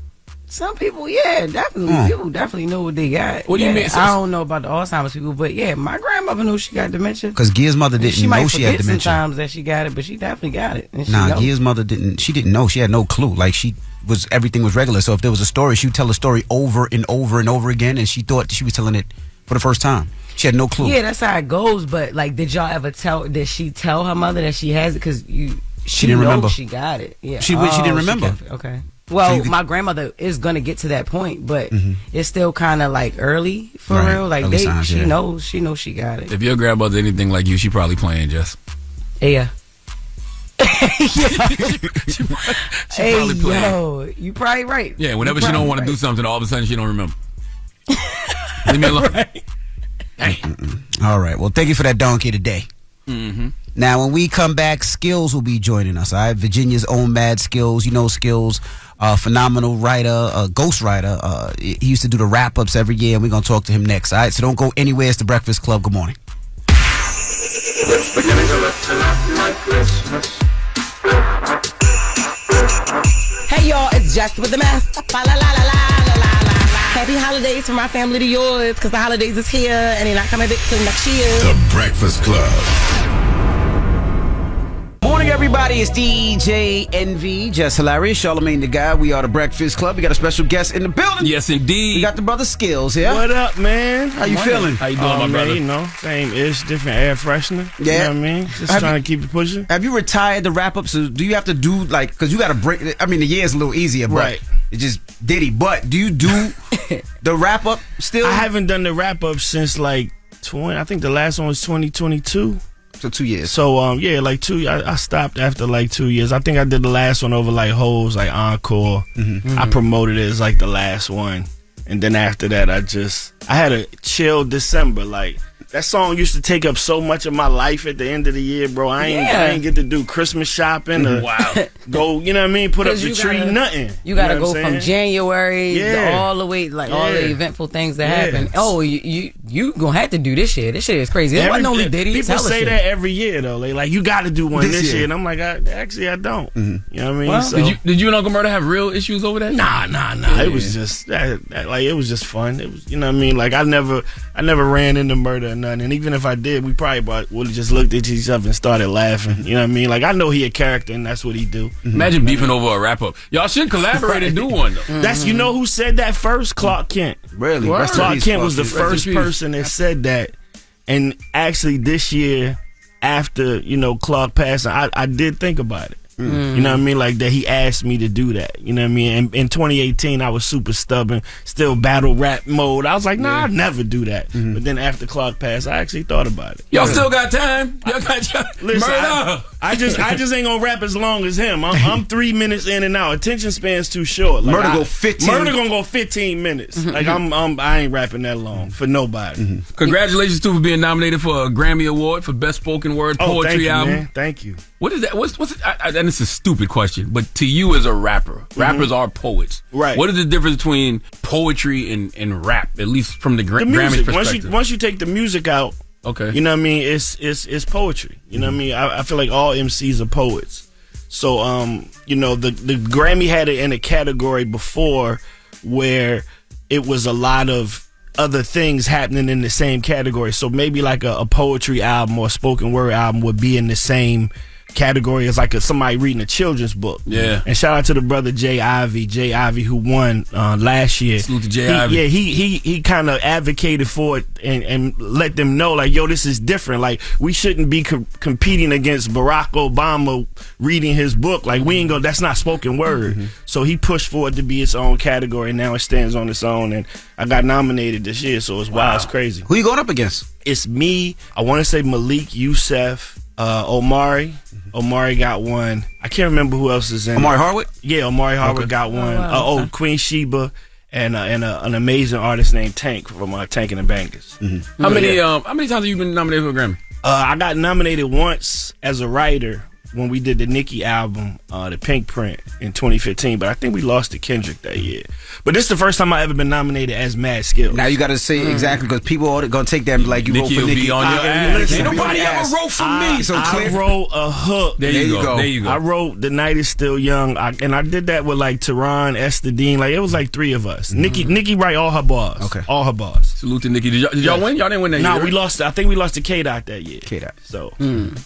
Some people, yeah, definitely. People definitely know what they got. What do you mean? I don't know about the Alzheimer's people, but yeah, my grandmother knew she got dementia. Because Gia's mother didn't know she had dementia. Sometimes that she got it, but she definitely got it. Nah, Gia's mother didn't. She didn't know. She had no clue. Like everything was regular. So if there was a story, she'd tell a story over and over and over again, and she thought she was telling it for the first time. She had no clue. Yeah, that's how it goes. But like, did y'all ever did she tell her mother that she has it? Because she didn't remember. She got it. Yeah, she didn't remember. Okay. Well, my grandmother is gonna get to that point, but it's still kind of like early for real. Like she knows she got it. If your grandmother's anything like you, she probably playing, Jess. Yeah. She probably playing. Yo, you probably right. Yeah, whenever she don't want to do something, all of a sudden she don't remember. Leave me alone. Right. Hey. All right. Well, thank you for that donkey today. Now, when we come back, Skillz will be joining us. All right, Virginia's own Mad Skillz. You know Skillz, phenomenal writer, ghost writer. He used to do the wrap ups every year, and we're gonna talk to him next. All right, so don't go anywhere. It's the Breakfast Club. Good morning. It's beginning to look like Christmas. Hey y'all, it's Jess With The Mess. La la la la la la la. Happy holidays from my family to yours, because the holidays is here and they're not coming back till next year. The Breakfast Club. Morning, everybody. It's DJ Envy, Jess Hilarious, Charlamagne the Guy. We are the Breakfast Club. We got a special guest in the building. Yes, indeed. We got the brother Skillz here. What up, man? How you feeling? How you doing, my brother? Man, you know, same-ish, different air freshener. Yeah. You know what I mean? Just trying to keep it pushing. Have you retired the wrap-up? So do you have to do, like, because you got to break, I mean, the year's a little easier, but right. It just diddy. But do you do the wrap-up still? I haven't done the wrap-up since, like, I think the last one was 2022. So 2 years. So yeah, like 2 years. I stopped after like 2 years. I think I did the last one over like Hoes, like Encore. I promoted it as like the last one, and then after that, I had a chill December. Like that song used to take up so much of my life at the end of the year, bro. I ain't get to do Christmas shopping or go, you know what I mean? Put up the tree, nothing. You got to know what go I'm from saying? January all the way, like all the eventful things that happen. Oh, you gonna have to do this shit. This shit is crazy. It wasn't only Diddy. People say that every year though. Like you got to do one this year, and I'm like, actually, I don't. You know what I mean? Well, so, did you and Uncle Murder have real issues over that? Nah. Yeah. It was just like it was just fun. It was, you know what I mean? Like I never ran into Murder or nothing. And even if I did, we probably would have just looked at each other and started laughing. You know what I mean? Like I know he a character, and that's what he do. Imagine beefing over a wrap up. Y'all should collaborate and do one though. That's you know who said that first? Clark Kent. Really? Clark Kent was the first person that said that. And actually this year, after, you know, Clark passing, I did think about it. You know what I mean? Like that he asked me to do that. You know what I mean? And in 2018, I was super stubborn, still battle rap mode. I was like, nah, I'd never do that. But then after Clark passed, I actually thought about it. Y'all still got time? Y'all got Listen, Murder. I just ain't gonna rap as long as him. I'm 3 minutes in and out. Attention span's too short. Like, Murder go 15. Murder gonna go 15 minutes. Like I ain't rapping that long for nobody. Congratulations too for being nominated for a Grammy Award for Best Spoken Word Poetry thank you, Album. Man. Thank you. What is that? What's it? And it's a stupid question, but to you as a rapper, rappers are poets, right? What is the difference between poetry and rap, at least from the Grammys perspective? Once you take the music out, okay, you know what I mean. It's poetry. You know what I mean. I feel like all MCs are poets. So you know the Grammy had it in a category before where it was a lot of other things happening in the same category. So maybe like a poetry album or a spoken word album would be in the same category as like somebody reading a children's book. Yeah. And shout out to the brother Jay Ivy who won last year. Salute to Jay Ivy. Yeah, he kind of advocated for it and let them know like, yo, this is different. Like we shouldn't be competing against Barack Obama reading his book. Like we ain't gonna, that's not spoken word. So he pushed for it to be its own category, and now it stands on its own. And I got nominated this year, so it's wild, it's crazy. Who you going up against? It's me. I want to say Malik, Youssef, Omari. Omari got one. I can't remember who else is in Omari it. Hardwick? Yeah, Omari Hardwick got one. Queen Sheba and an amazing artist named Tank from Tank and the Bangers. How many times have you been nominated for a Grammy? I got nominated once as a writer when we did the Nicki album, the Pink Print, in 2015. But I think we lost to Kendrick that year. But this is the first time I ever been nominated as Mad Skillz. Now you got to say exactly, because people are going to take that and be like, you Nicki wrote for will Nicki. be on your ass. Ain't nobody ever wrote for me. So I wrote a hook. There you go. There you go. I wrote The Night Is Still Young, and I did that with like Tehran, Esther Dean. Like it was like three of us. Nicki write all her bars. Okay, all her bars. Salute to Nicki. Did y'all win? Y'all didn't win that year. No, we lost. I think we lost to K-Dot that year. K-Dot. So,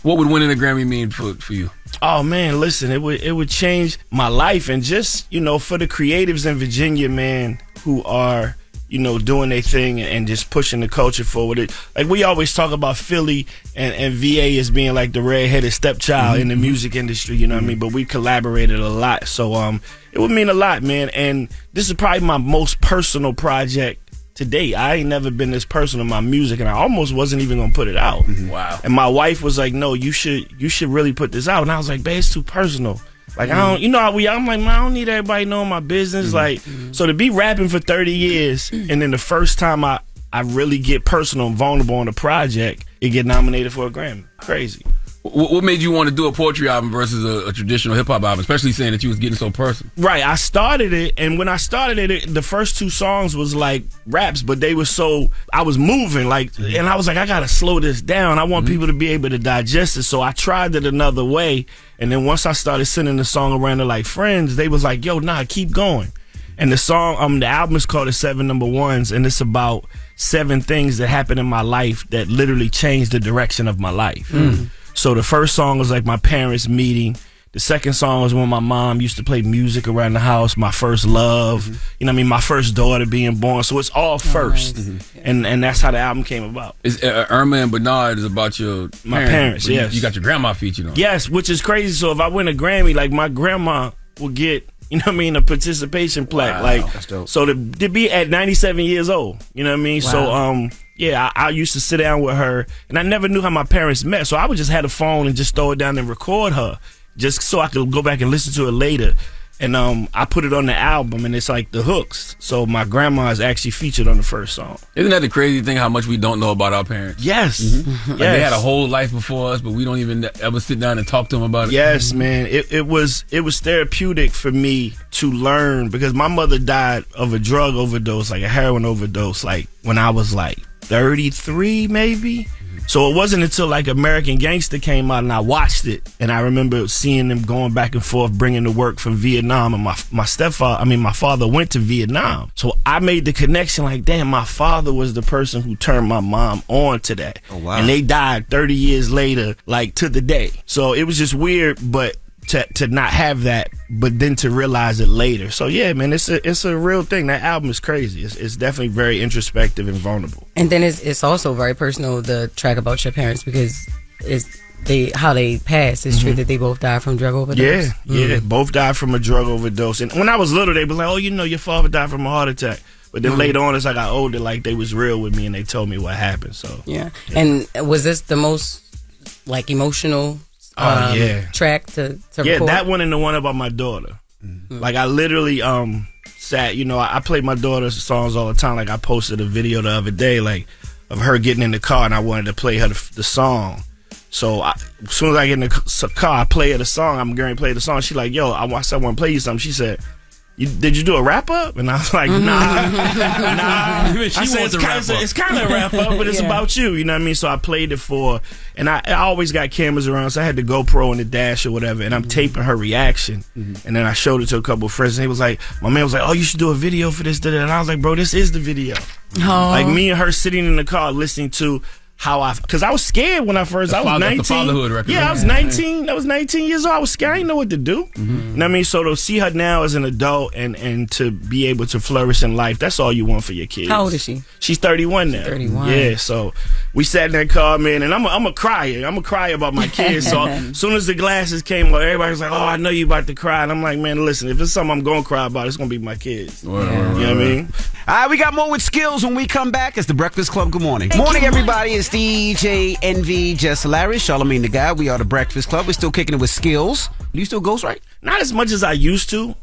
what would winning a Grammy mean for you? Oh man, listen, it would change my life, and just, you know, for the creatives in Virginia, man, who are, you know, doing their thing and just pushing the culture forward. Like we always talk about Philly and VA as being like the redheaded stepchild in the music industry, you know what I mean? But we collaborated a lot, so it would mean a lot, man. And this is probably my most personal project to date. I ain't never been this personal in my music, and I almost wasn't even gonna put it out. Wow. And my wife was like, "No, you should really put this out." And I was like, "Babe, it's too personal." Like I don't, you know how I'm like, man, I don't need everybody knowing my business. Like, so to be rapping for 30 years, and then the first time I really get personal and vulnerable on a project, it get nominated for a Grammy. Crazy. What made you want to do a poetry album versus a traditional hip hop album, especially saying that you was getting so personal? Right, I started it, and when I started it, the first 2 songs was like raps, but they were so, I was moving, like, and I was like, I gotta slow this down. I want people to be able to digest it, so I tried it another way, and then once I started sending the song around to like friends, they was like, yo, nah, keep going. And the song, the album is called The 7 Number Ones, and it's about 7 things that happened in my life that literally changed the direction of my life. So the first song was like my parents meeting. The second song was when my mom used to play music around the house. My first love, you know what I mean? My first daughter being born. So it's all first. And that's how the album came about. Is Irma and Bernard is about my parents, yes. You got your grandma featured on. Yes, which is crazy. So if I win a Grammy, like my grandma will get, you know what I mean, a participation plaque. Wow, like, that's dope. So to be at 97 years old, you know what I mean? Wow. So yeah, I used to sit down with her, and I never knew how my parents met. So I would just have a phone and just throw it down and record her, just so I could go back and listen to it later. And I put it on the album, and it's like the hooks. So my grandma is actually featured on the first song. Isn't that the crazy thing, how much we don't know about our parents? Yes. Like they had a whole life before us, but we don't even ever sit down and talk to them about it. Yes, man. It was therapeutic for me to learn, because my mother died of a drug overdose, like a heroin overdose, like when I was like 33 maybe. So it wasn't until like American Gangster came out and I watched it, and I remember seeing them going back and forth bringing the work from Vietnam, and my father went to Vietnam. So I made the connection, like, damn, my father was the person who turned my mom on to that. Oh, wow. And they died 30 years later, like to the day. So it was just weird, but to not have that, but then to realize it later. So yeah, man, it's a real thing. That album is crazy. It's definitely very introspective and vulnerable. And then it's also very personal, the track about your parents, because how they passed. It's true that they both died from drug overdose. Yeah, both died from a drug overdose. And when I was little, they were like, oh, you know, your father died from a heart attack. But then later on, as I got older, like, they was real with me and they told me what happened. So yeah. And was this the most like emotional track to record? That one and the one about my daughter. Like, I literally sat, you know, I play my daughter's songs all the time. Like, I posted a video the other day, like, of her getting in the car, and I wanted to play her the song. So as soon as I get in the car, I play her the song. I'm going to play the song. She's like, yo, I want to play you something. She said, did you do a wrap up? And I was like, nah. I said, it's kind of a wrap up, but it's about you. You know what I mean? So I played it for, and I always got cameras around, so I had the GoPro in the dash or whatever, and I'm taping her reaction. And then I showed it to a couple of friends, and he was like, my man was like, oh, you should do a video for this. And I was like, bro, this is the video. Like, me and her sitting in the car listening to because I was scared when I was 19. The fatherhood record. Yeah, I was 19. I was 19 years old. I was scared. I didn't know what to do. You know what I mean? So to see her now as an adult and to be able to flourish in life, that's all you want for your kids. How old is she? She's 31 now. 31. Yeah, so we sat in that car, man, and I'm a crier. I'm a cry about my kids. So as soon as the glasses came up, everybody was like, oh, I know you about to cry. And I'm like, man, listen, if it's something I'm going to cry about, it's going to be my kids. You know what I mean? All right, we got more with Skillz when we come back. It's the Breakfast Club. Good morning. Morning, everybody. It's DJ Envy, Jess Hilarious, Charlamagne the Guy. We are the Breakfast Club. We're still kicking it with Skillz. Do you still ghostwrite? Not as much as I used to.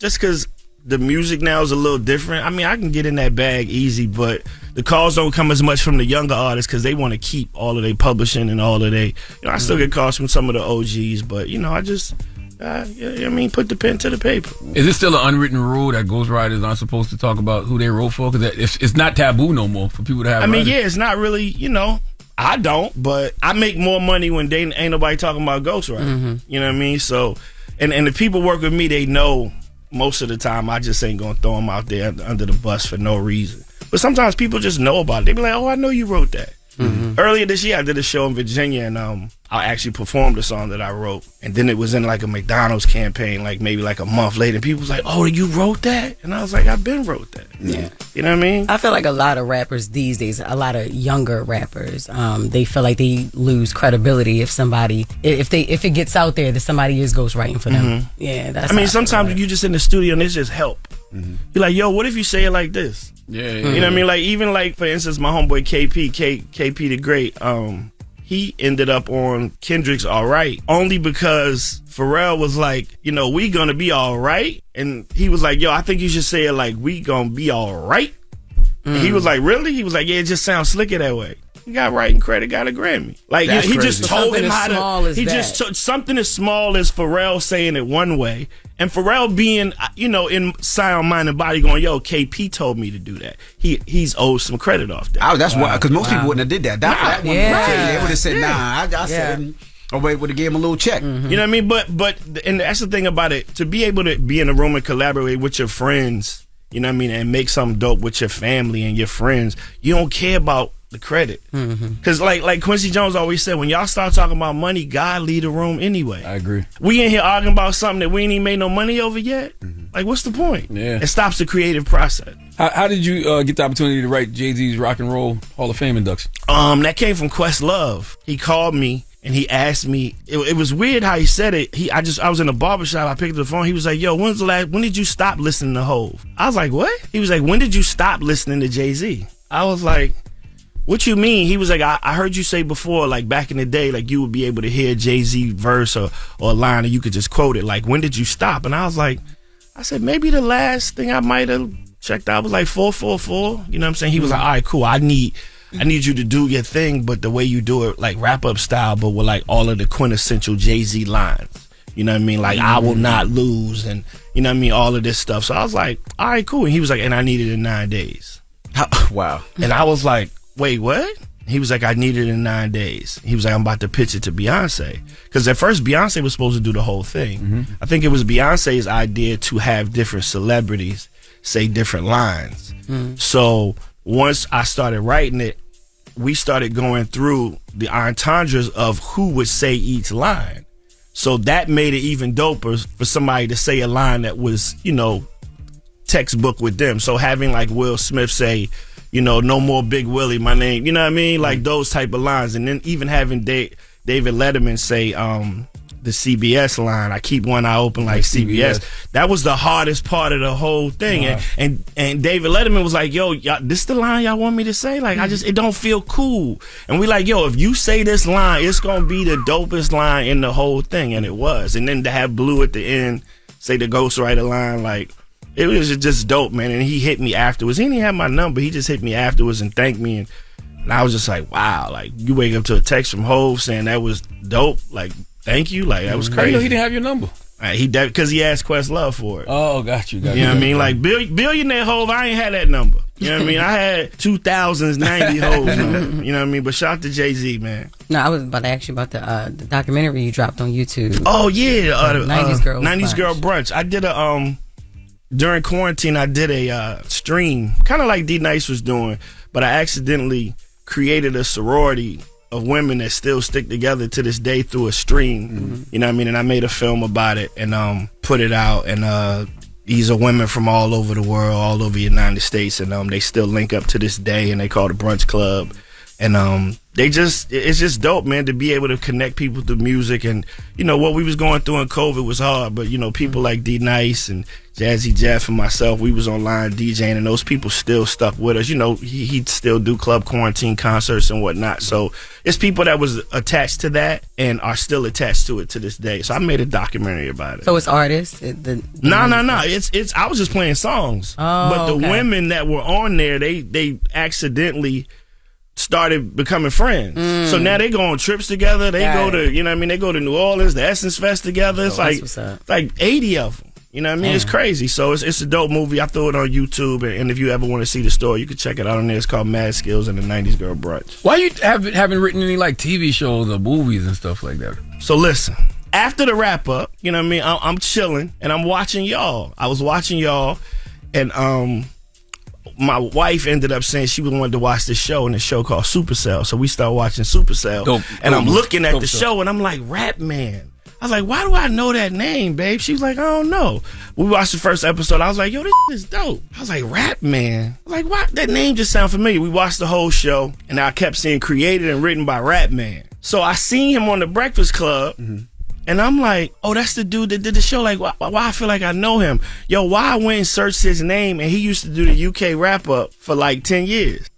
Just because the music now is a little different. I mean, I can get in that bag easy, but the calls don't come as much from the younger artists because they want to keep all of their publishing and all of their. You know, I still get calls from some of the OGs, but you know, I just. Put the pen to the paper. Is it still an unwritten rule that ghostwriters aren't supposed to talk about who they wrote for? Because it's not taboo no more for people to have. I mean, it's not really. You know, I don't, but I make more money when ain't nobody talking about ghostwriting. You know what I mean? So, and the people work with me, they know most of the time I just ain't gonna throw them out there under the bus for no reason. But sometimes people just know about it. They be like, "Oh, I know you wrote that." Earlier this year, I did a show in Virginia, and I actually performed a song that I wrote. And then it was in like a McDonald's campaign, like maybe like a month later. And people was like, oh, you wrote that? And I was like, I've been wrote that. Yeah. You know what I mean? I feel like a lot of rappers these days, a lot of younger rappers, they feel like they lose credibility if it gets out there that somebody is ghostwriting for them. Yeah, that's. I mean, sometimes you just in the studio and it's just help. You're like, yo, what if you say it like this? Yeah. You know what I mean? Like, even like, for instance, my homeboy KP the Great, he ended up on Kendrick's All Right only because Pharrell was like, you know, we gonna be all right. And he was like, yo, I think you should say it like, we gonna be all right. And he was like, really? He was like, yeah, it just sounds slicker that way. He got writing credit, got a Grammy. Like That's he crazy. just told Something him as how small to. as He that. just took something as small as Pharrell saying it one way, and Pharrell being, in sound, mind, and body, going, "Yo, KP told me to do that." He's owed some credit off that. That's why, because most people wouldn't have did that. That one, Yeah. they would have said, Yeah. "Nah." I said, or they would have gave him a little check. You know what I mean? But and that's the thing about it. To be able to be in a room and collaborate with your friends, you know what I mean, and make something dope with your family and your friends, you don't care about the credit. Because like Quincy Jones always said, when y'all start talking about money, God lead the room anyway. I agree. We in here arguing about something that we ain't even made no money over yet. Like, what's the point? Yeah. It stops the creative process. How did you get the opportunity to write Jay-Z's Rock and Roll Hall of Fame induction? That came from Questlove. He called me and he asked me. It was weird how he said it. I was in a barbershop. I picked up the phone. He was like, "Yo, when did you stop listening to Hov?" I was like, "What?" He was like, "When did you stop listening to Jay-Z?" I was like, "What you mean?" He was like, I heard you say before, like back in the day, like you would be able to hear Jay-Z verse or a line and you could just quote it. Like, when did you stop? And I said, maybe the last thing I might have checked out was like 444. You know what I'm saying? He was like, all right, cool. I need you to do your thing, but the way you do it, like wrap up style, but with like all of the quintessential Jay-Z lines. You know what I mean? Like, I will not lose, and you know what I mean? All of this stuff. So I was like, all right, cool. And he was like, and I need it in 9 days. Wow. And I was like, wait, what? He was like, I need it in 9 days. He was like, I'm about to pitch it to Beyonce. Because at first, Beyonce was supposed to do the whole thing. I think it was Beyonce's idea to have different celebrities say different lines. So once I started writing it, we started going through the entendres of who would say each line. So that made it even doper for somebody to say a line that was, textbook with them. So having like Will Smith say, no more Big Willie, my name, you know what I mean? Like those type of lines. And then even having David Letterman say the CBS line, I keep one eye open like CBS. That was the hardest part of the whole thing. Wow. And David Letterman was like, yo, this the line y'all want me to say? Like, it don't feel cool. And we like, yo, if you say this line, it's going to be the dopest line in the whole thing. And it was. And then to have Blue at the end say the ghostwriter line, like, it was just dope, man. And he hit me afterwards. He didn't have my number. He just hit me afterwards and thanked me. And I was just like, wow. Like, you wake up to a text from Hov saying that was dope. Like, thank you. Like, that was crazy. I know he didn't have your number. Because he asked Questlove for it. Oh, got you. You know what I mean? Like, billionaire Hov, I ain't had that number. You know what I mean? I had 2000s, 90 Hov's number. You know what I mean? But shout out to Jay-Z, man. No, I was about to ask you about the documentary you dropped on YouTube. Oh, yeah. 90s Girl 90s Girl Brunch. I did during quarantine, I did a stream, kind of like D Nice was doing, but I accidentally created a sorority of women that still stick together to this day through a stream. You know what I mean? And I made a film about it and put it out. And these are women from all over the world, all over the United States, and they still link up to this day, and they call it the Brunch Club. And it's just dope, man, to be able to connect people through music. And, what we was going through in COVID was hard, but, people like D Nice and Jazzy Jeff and myself, we was online DJing, and those people still stuck with us. He'd still do club quarantine concerts and whatnot. So it's people that was attached to that and are still attached to it to this day. So I made a documentary about it. So it's artists? No. It's I was just playing songs. Oh, but the okay. women that were on there, they accidentally started becoming friends. So now they go on trips together. They go to, they go to New Orleans, the Essence Fest together. It's like 80 of them. You know what I mean? It's crazy. So it's a dope movie. I threw it on YouTube, and if you ever want to see the story, you can check it out on there. It's called Mad Skillz and the 90s Girl Brunch. Why you haven't written any like TV shows or movies and stuff like that? So listen, after the wrap up, you know what I mean? I'm chilling and I'm watching y'all. I was watching y'all, and my wife ended up saying she wanted to watch this show, and the show called Supercell. So we started watching Supercell, and I'm looking at the show, and I'm like, Rap Man. I was like, why do I know that name, babe? She was like, I don't know. We watched the first episode. I was like, yo, this is dope. I was like, Rap Man. I was like, why? That name just sound familiar. We watched the whole show, and I kept seeing created and written by Rap Man. So I seen him on The Breakfast Club, and I'm like, oh, that's the dude that did the show. Like, why I feel like I know him? Yo, why I went and searched his name, and he used to do the UK wrap-up for like 10 years.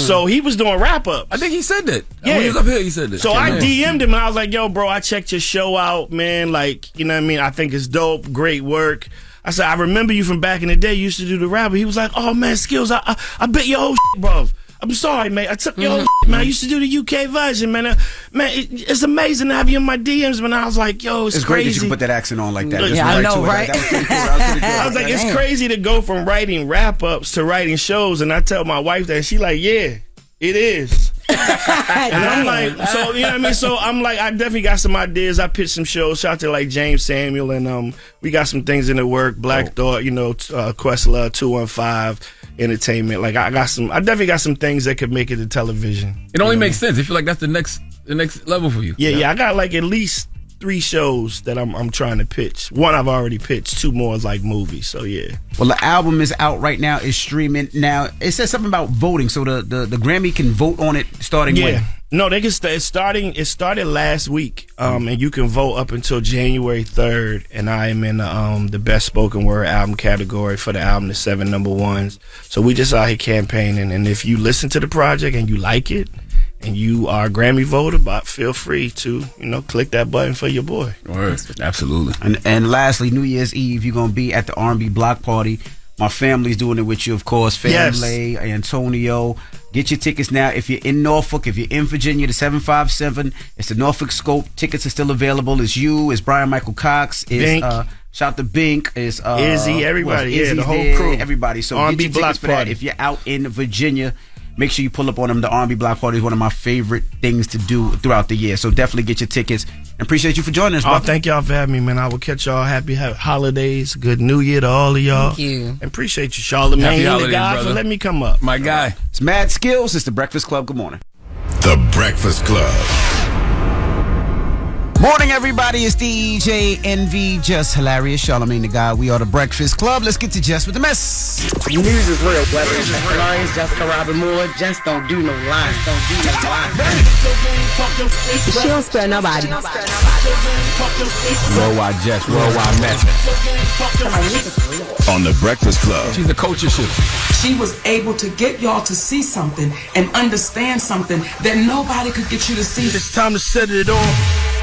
So he was doing wrap-ups. I think he said that. Yeah. When he was up here, he said that. So I DM'd him, and I was like, yo, bro, I checked your show out, man. Like, you know what I mean? I think it's dope. Great work. I said, I remember you from back in the day. You used to do the rap. He was like, oh, man, Skillz, I bet your whole shit, bro. I'm sorry, man. I took your man. I used to do the UK version, man. It's amazing to have you in my DMs, man. I was like, yo, it's great crazy. that you put that accent on like that. Yeah, I know, right? That was pretty cool. I was like, it's crazy to go from writing wrap-ups to writing shows, and I tell my wife that, and she like, yeah, it is. And I'm like, so you know what I mean? So I'm like, I definitely got some ideas. I pitched some shows. Shout out to like James Samuel, and we got some things in the work. Black Thought, you know, Questlove, 215 Entertainment. Like I definitely got some things that could make it to television. It only makes sense. I feel like that's the next level for you. Yeah. I got like at least 3 shows that I'm trying to pitch. One I've already pitched. 2 more is like movies. So yeah. Well, the album is out right now. It's streaming now. It says something about voting, so the Grammy can vote on it starting when? No, they can. It started last week, and you can vote up until January 3rd. And I am in the best spoken word album category for the album, the 7 number ones. So we just out here campaigning, and if you listen to the project and you like it, and you are a Grammy voter, but feel free to, click that button for your boy. Word. Absolutely. And lastly, New Year's Eve, you're going to be at the R&B block party. My family's doing it with you, of course. Family, yes. Antonio. Get your tickets now. If you're in Norfolk, if you're in Virginia, the 757, it's the Norfolk Scope. Tickets are still available. It's you, it's Brian Michael Cox, it's shout to Bink, it's Izzy, everybody, Izzy's the whole there, crew. Everybody. So R&B get your tickets for that. If you're out in Virginia, make sure you pull up on them. The R&B Block Party is one of my favorite things to do throughout the year. So definitely get your tickets. And appreciate you for joining us, brother. Thank y'all for having me, man. I will catch y'all. Happy holidays. Good New Year to all of y'all. Thank you. And appreciate you, Charlamagne. Happy The holidays, guy brother. for letting me come up. My guy. It's Mad Skillz. It's the Breakfast Club. Good morning. The Breakfast Club. Morning, everybody. It's DJ NV, Jess Hilarious, Charlamagne the Guy. We are the Breakfast Club. Let's get to Jess with the Mess. News is real. Whether it's Jess Hilarious, Jessica Robin Moore, Jess don't do no lines. She don't spare nobody. Worldwide Jess, worldwide Mack. On the Breakfast Club. She's the culture shift. She was able to get y'all to see something and understand something that nobody could get you to see. It's time to set it off.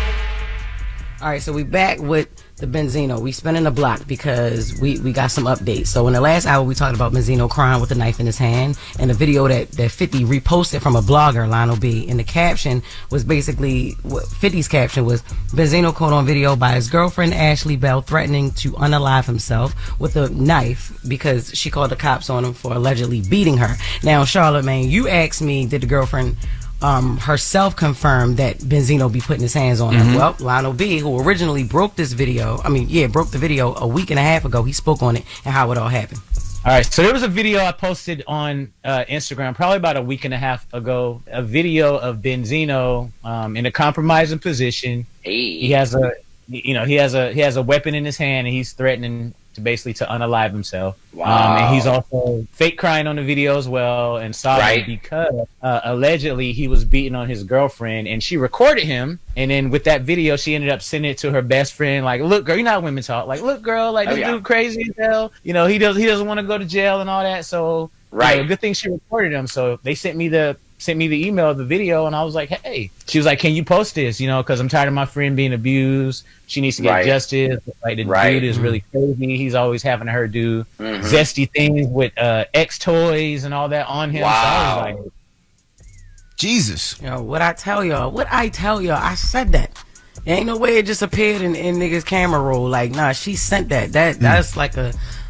All right, so we back with the Benzino. We spinning the block because we got some updates. So in the last hour, we talked about Benzino crying with a knife in his hand, and the video that 50 reposted from a blogger, Lionel B. And the caption was basically, 50's caption was, Benzino caught on video by his girlfriend, Ashley Bell, threatening to unalive himself with a knife because she called the cops on him for allegedly beating her. Now, Charlamagne, you asked me, did the girlfriend herself confirmed that Benzino be putting his hands on her? Well, Lionel B, who originally broke the video a week and a half ago, he spoke on it and how it all happened. All right, so there was a video I posted on Instagram probably about a week and a half ago, a video of Benzino in a compromising position. He has a weapon in his hand and he's threatening to unalive himself. Wow. And he's also fake crying on the video as well and sobbing because allegedly he was beating on his girlfriend and she recorded him. And then with that video, she ended up sending it to her best friend. Like, look, girl, you know how women talk. Like, look, girl, like this dude crazy as hell. He doesn't want to go to jail and all that. So good thing she recorded him. So they sent me the email of the video and I was like, hey, she was like, can you post this? Because I'm tired of my friend being abused. She needs to get justice. Like the dude is really crazy. He's always having her do zesty things with X toys and all that on him. Wow. So I was like, Jesus. What I tell y'all, I said that. There ain't no way it just appeared in niggas camera roll. Like, nah, she sent that. That's like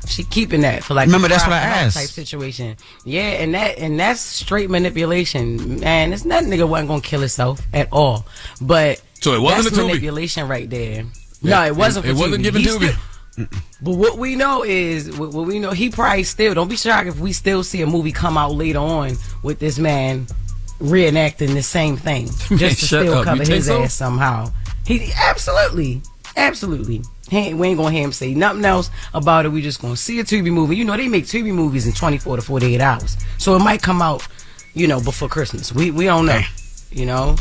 she keeping that for like. Remember, that's what I asked. Type situation. Yeah, and that's straight manipulation. Man, this that nigga wasn't gonna kill himself at all. But so it wasn't that's a Tubi. Manipulation right there. No, it wasn't. It wasn't given Tubi. But what we know is, he probably still. Don't be shocked if we still see a movie come out later on with this man reenacting the same thing just to still cover his ass somehow. He absolutely. We ain't gonna hear him say nothing else about it. We just gonna see a Tubi movie. They make Tubi movies in 24 to 48 hours, so it might come out, before Christmas. We don't know,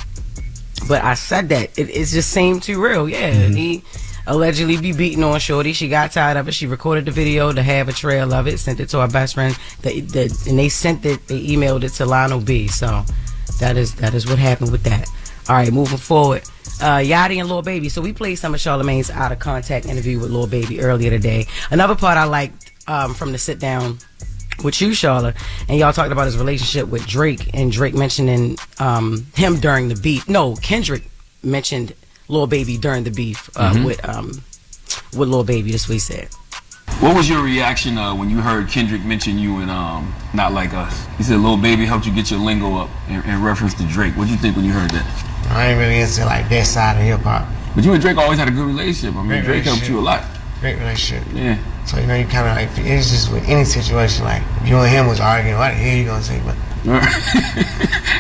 But I said that it just seemed too real. Yeah, he allegedly be beating on Shorty. She got tired of it. She recorded the video to have a trail of it, sent it to her best friend. And they emailed it to Lionel B. So that is what happened with that. All right, moving forward. Yachty and Lil Baby. So we played some of Charlamagne's out of contact interview with Lil Baby earlier today. Another part I liked from the sit down with you, Charla, and y'all talked about his relationship with Drake, and Drake mentioning him during the beef. No, Kendrick mentioned Lil Baby during the beef with Lil Baby. That's what he said. What was your reaction when you heard Kendrick mention you and Not Like Us? He said Lil Baby helped you get your lingo up in reference to Drake. What did you think when you heard that? I ain't really into like that side of hip hop. But you and Drake always had a good relationship. I mean, Drake helped you a lot. Great relationship. Yeah. So, you know, you kind of like, it's just with any situation, like, if you and him was arguing, what the hell you gonna say? But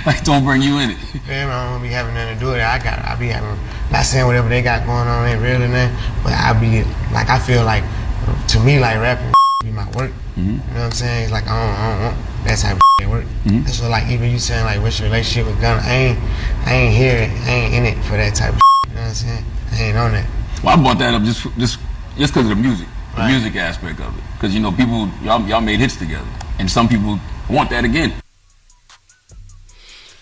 like, don't bring you in it. Yeah, I don't be having nothing to do with it. I be having, not saying whatever they got going on ain't real or nothing, but I be, like, I feel like, to me, like, rapping be my work. You know what I'm saying? It's like, I don't that's how it work. So, like, even you saying, like, what's your relationship with Gunna? I ain't here, I ain't in it for that type of you know what I'm saying? I ain't on that. Well, I brought that up just because of the music. The music aspect of it, because you know people, y'all made hits together, and some people want that again.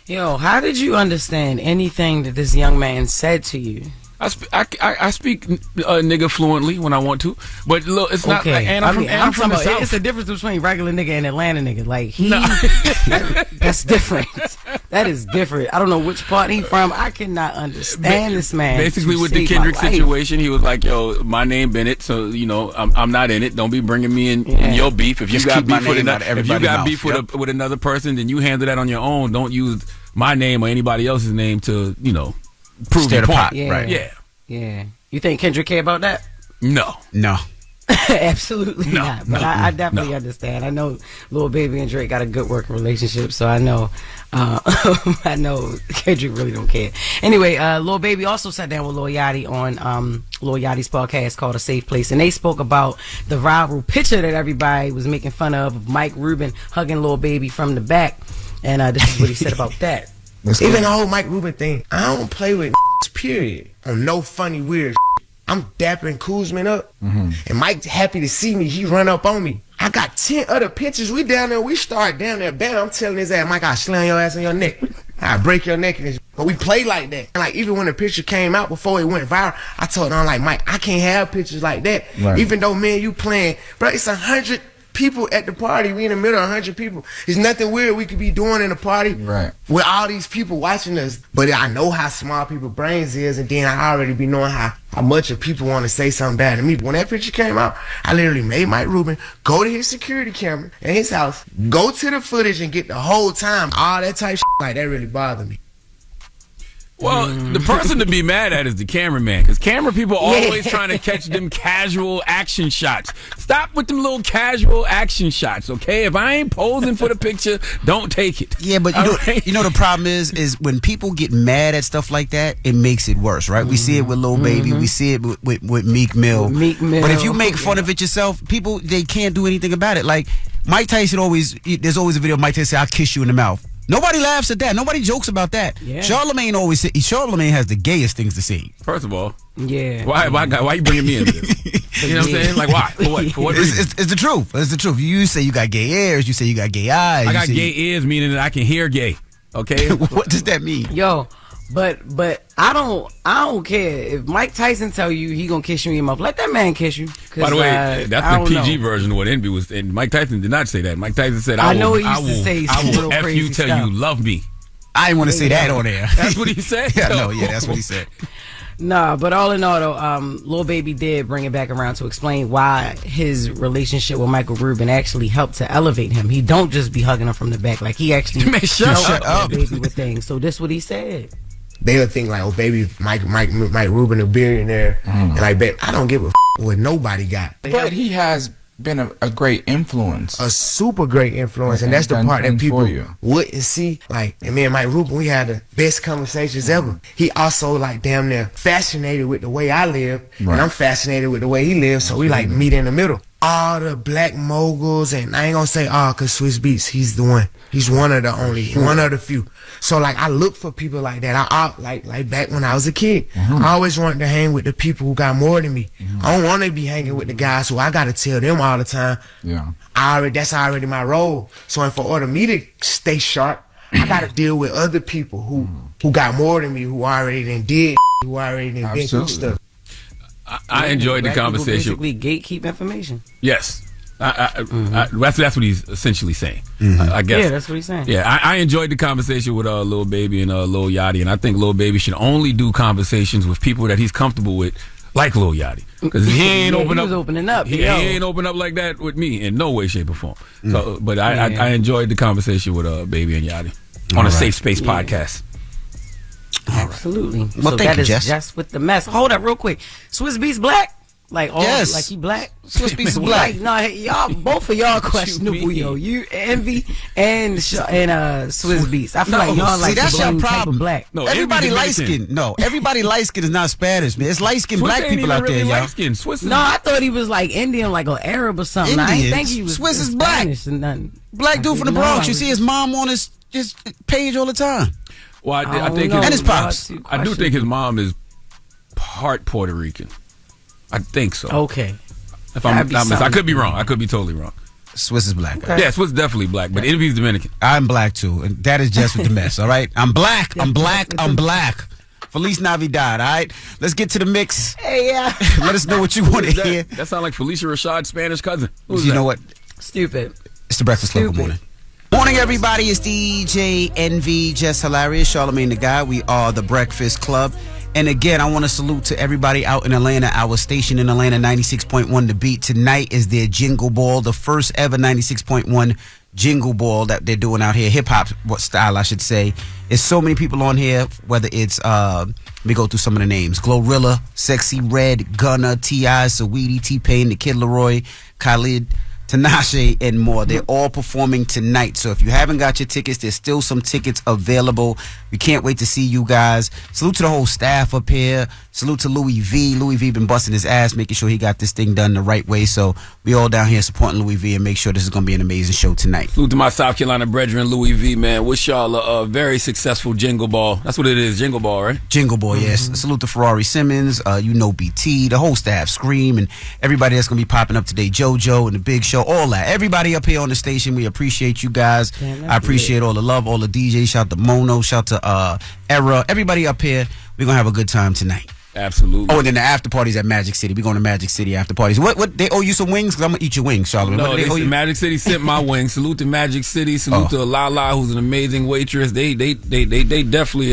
Yo, how did you understand anything that this young man said to you? I speak nigga fluently when I want to, but look, it's not. Okay. And I'm from the South. It's the difference between regular nigga and Atlanta nigga. Like that's different. That is different. I don't know which part he from. I cannot understand this man. Basically, with the Kendrick situation, he was like, "Yo, my name Bennett, so you know I'm not in it. Don't be bringing me in your beef. If you got beef with another person, then you handle that on your own. Don't use my name or anybody else's name to prove your point." Yeah. Yeah. You think Kendrick care about that? No. Absolutely not. But I definitely understand. I know Lil Baby and Drake got a good working relationship, so I know I know Kendrick really don't care. Anyway, Lil Baby also sat down with Lil Yachty on Lil Yachty's podcast called A Safe Place, and they spoke about the viral picture that everybody was making fun of Mike Rubin hugging Lil Baby from the back, and this is what he said about that. Even the whole Mike Rubin thing, I don't play with period. On no funny weird I'm dapping Kuzman up, and Mike happy to see me. He run up on me. I got 10 other pictures. We down there. We start down there. Bam! I'm telling his ass, Mike, I'll slam your ass on your neck. I'll break your neck. But we play like that. And like even when the picture came out before it went viral, I told him, like, Mike, I can't have pictures like that. Right. Even though me and you playing, bro, it's 100 people at the party. We in the middle of 100 people. There's nothing weird we could be doing in a party with all these people watching us. But I know how small people's brains is, and then I already be knowing how much of people want to say something bad to me. When that picture came out, I literally made Mike Rubin go to his security camera at his house, go to the footage and get the whole time. All that type shit, like, that really bothered me. Well, the person to be mad at is the cameraman, because camera people always trying to catch them casual action shots. Stop with them little casual action shots, okay? If I ain't posing for the picture, don't take it. Yeah, but you know the problem is when people get mad at stuff like that, it makes it worse, right? We see it with Lil Baby, we see it with Meek Mill. But if you make fun of it yourself, people, they can't do anything about it. Like Mike Tyson there's always a video of Mike Tyson say, "I'll kiss you in the mouth." Nobody laughs at that. Nobody jokes about that. Yeah. Charlamagne has the gayest things to say. First of all, why you bringing me into this? You know what I'm saying? Like, why? For what reason? It's the truth. It's the truth. You say you got gay ears. You say you got gay eyes. I got gay ears, meaning that I can hear gay. Okay. What does that mean? Yo, but I don't care if Mike Tyson tell you he gonna kiss you in your mouth. Let that man kiss you. By the way, that's the PG version of what Envy was. And Mike Tyson did not say that. Mike Tyson said, "I will F you till you love me." I didn't want to say that on air. That's what he said. That's what he said. Nah, but all in all though, Lil Baby did bring it back around to explain why his relationship with Michael Rubin actually helped to elevate him. He don't just be hugging him from the back, like he actually shut up Baby with things. So this what he said. They would think like, "Oh, baby, Mike Rubin a billionaire," and like, babe, I don't give a what nobody got. But he has been a great influence, a super great influence, and that's the part that people wouldn't see. Like, and me and Mike Rubin, we had the best conversations ever. He also like damn near fascinated with the way I live, and I'm fascinated with the way he lives. So we like meet in the middle. All the black moguls, and I ain't gonna say cause Swiss Beats, he's the one. He's one of the only, one of the few. So like I look for people like that. I like back when I was a kid, I always wanted to hang with the people who got more than me. I don't want to be hanging with the guys who I gotta tell them all the time. That's already my role. So for order me to stay sharp, I gotta deal with other people who got more than me, who already done did, who already done been through stuff. I enjoyed the conversation. Basically gatekeep information. Yes. That's what he's essentially saying. I guess. Yeah, that's what he's saying. Yeah, I enjoyed the conversation with Lil Baby and Lil Yachty, and I think Lil Baby should only do conversations with people that he's comfortable with, like Lil Yachty, because he ain't opening up. He ain't open up like that with me in no way, shape, or form. So, but I enjoyed the conversation with Baby and Yachty on a Safe Space podcast. Absolutely. Well, so thank that you, is Jess. Jess with the mess. Hold up, real quick. Swiss Beats black? Like, yes. Like he black? Swiss Beats is black. Like, no, y'all, both of y'all questionable, yo. You, Envy, and Swiss Beats. I feel like y'all like that's your type of problem. Black. No, everybody light skinned. No, everybody light skinned is not Spanish, man. It's light skinned black people out there, y'all. No, I thought he was like Indian, like or Arab or something. I didn't think he was Swiss is black. Spanish and nothing. Black dude from the Bronx. You see his mom on his page all the time. Well, I think and his pops. I do think his mom is part Puerto Rican. I think so. Okay. If I'm not mistaken, I could be wrong. I could be totally wrong. Swiss is black. Okay. Yeah, Swiss is definitely black, but Envy's Dominican. I'm black too, and that is Jess with the mess. All right, I'm black. I'm black. I'm black. Feliz Navidad. All right, let's get to the mix. Hey, yeah. Let us know what you want to hear. That sounds like Felicia Rashad's Spanish cousin. You know what? Stupid. It's the Breakfast Club. Good morning. Morning, everybody. It's DJ Envy, Jess Hilarious, Charlamagne the Guy. We are the Breakfast Club. And again, I want to salute to everybody out in Atlanta. Our station in Atlanta, 96.1 The Beat. Tonight is their Jingle Ball, the first ever 96.1 Jingle Ball that they're doing out here. Hip-hop style, I should say. There's so many people on here, whether it's, let me go through some of the names. Glorilla, Sexy Red, Gunna, T.I., Saweetie, T-Pain, The Kid Laroi, Khalid, Tinashe, and more. They're all performing tonight. So if you haven't got your tickets, there's still some tickets available. We can't wait to see you guys. Salute to the whole staff up here. Salute to Louis V. Louis V been busting his ass, making sure he got this thing done the right way. So we all down here supporting Louis V and make sure this is going to be an amazing show tonight. Salute to my South Carolina brethren, Louis V, man. Wish y'all a very successful Jingle Ball. That's what it is, Jingle Ball, right? Jingle Ball, yes. Salute to Ferrari Simmons, BT, the whole staff, Scream, and everybody that's going to be popping up today, JoJo and the Big Show, all that. Everybody up here on the station, we appreciate you guys. I appreciate all the love, all the DJs. Shout to Mono, shout to Era. Everybody up here, we're going to have a good time tonight. Absolutely. Oh, and then the after parties at Magic City. We're going to Magic City after parties. What they owe you some wings? Because I'm going to eat your wings, Charlamagne. No, they owe you? Magic City sent my wings. Salute to Magic City. Salute to Lala, who's an amazing waitress. They definitely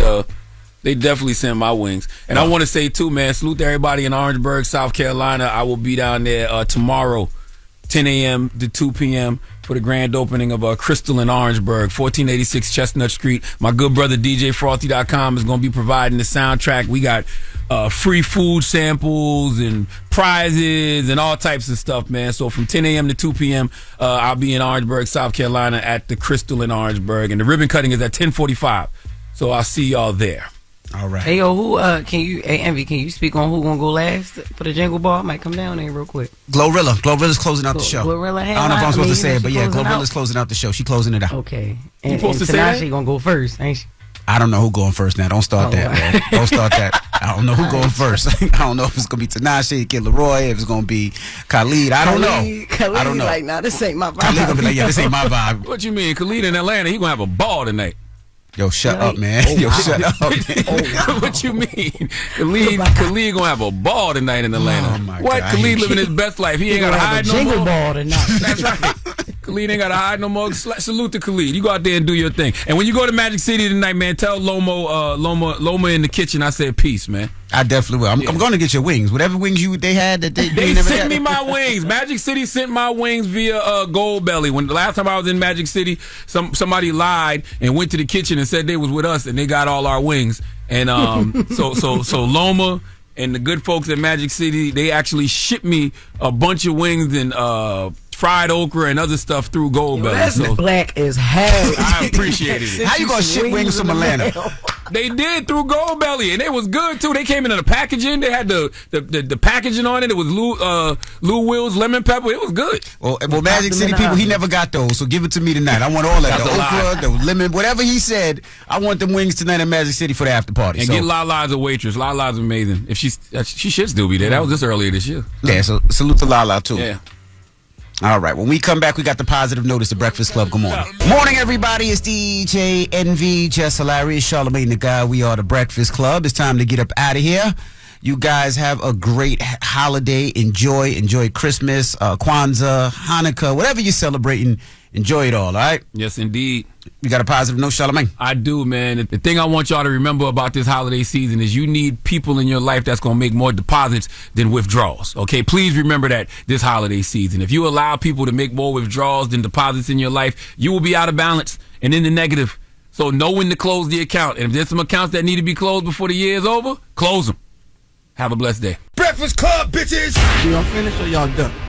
sent my wings. And I want to say too, man, salute to everybody in Orangeburg, South Carolina. I will be down there tomorrow, 10 a.m. to 2 p.m. for the grand opening of Crystal in Orangeburg, 1486 Chestnut Street. My good brother DJFrothy.com is going to be providing the soundtrack. We got free food samples and prizes and all types of stuff, man. So from 10 a.m. to 2 p.m., I'll be in Orangeburg, South Carolina at the Crystal in Orangeburg. And the ribbon cutting is at 10:45. So I'll see y'all there. All right. Hey, yo, Envy, can you speak on who gonna go last for the Jingle Ball? I might come down there real quick. Glorilla's closing out the show. Glorilla, I don't know if I'm supposed to say it, but yeah, Glorilla's closing out the show. She closing it out. Okay. And Tinashe gonna go first, ain't she? I don't know who going first now. Don't start that, man. Don't start that. I don't know who going first. I don't know if it's gonna be Tinashe, Kid Laroi, if it's gonna be Khalid. I don't know. Khalid, I don't know. Like, nah, this ain't my vibe. Khalid gonna be like, yeah, this ain't my vibe. What you mean? Khalid in Atlanta, he gonna have a ball tonight. Yo, shut up, man. Shut up, man. What you mean? Khalid gonna have a ball tonight in Atlanta. Oh my what? God. Khalid living his best life. He ain't gotta hide no more. Jingle Ball tonight. That's right. Khalid ain't gotta hide no more. Salute to Khalid. You go out there and do your thing. And when you go to Magic City tonight, man, tell Loma in the kitchen I said peace, man. I definitely will. I'm going to get your wings. Whatever wings they had that they never sent had. me my wings. Magic City sent my wings via Gold Belly. When the last time I was in Magic City, somebody lied and went to the kitchen and said they was with us and they got all our wings. And so Loma and the good folks at Magic City, they actually shipped me a bunch of wings and fried okra and other stuff through Gold Belly. That's black as hell. I appreciated it. How you gonna ship wings from Atlanta? They did through Gold Belly, and it was good too. They came in the packaging. They had the packaging on it. It was Lou Will's lemon pepper. It was good. Well, Magic City people, he never got those, so give it to me tonight. I want all that. The okra, the lemon, whatever he said. I want them wings tonight in Magic City for the after party. And get Lala as a waitress. Lala's amazing. If she should still be there. That was just earlier this year. Yeah, so salute to Lala too. Yeah. All right, when we come back, we got the positive notice, the Breakfast Club. Good morning. Morning, everybody. It's DJ Envy, Jess Hilarious, Charlamagne the Guy. We are the Breakfast Club. It's time to get up out of here. You guys have a great holiday. Enjoy Christmas, Kwanzaa, Hanukkah, whatever you're celebrating. Enjoy it all right? Yes, indeed. You got a positive note, Charlamagne? I do, man. The thing I want y'all to remember about this holiday season is you need people in your life that's going to make more deposits than withdrawals, okay? Please remember that this holiday season. If you allow people to make more withdrawals than deposits in your life, you will be out of balance and in the negative. So know when to close the account. And if there's some accounts that need to be closed before the year is over, close them. Have a blessed day. Breakfast Club, bitches! Y'all finished or y'all done?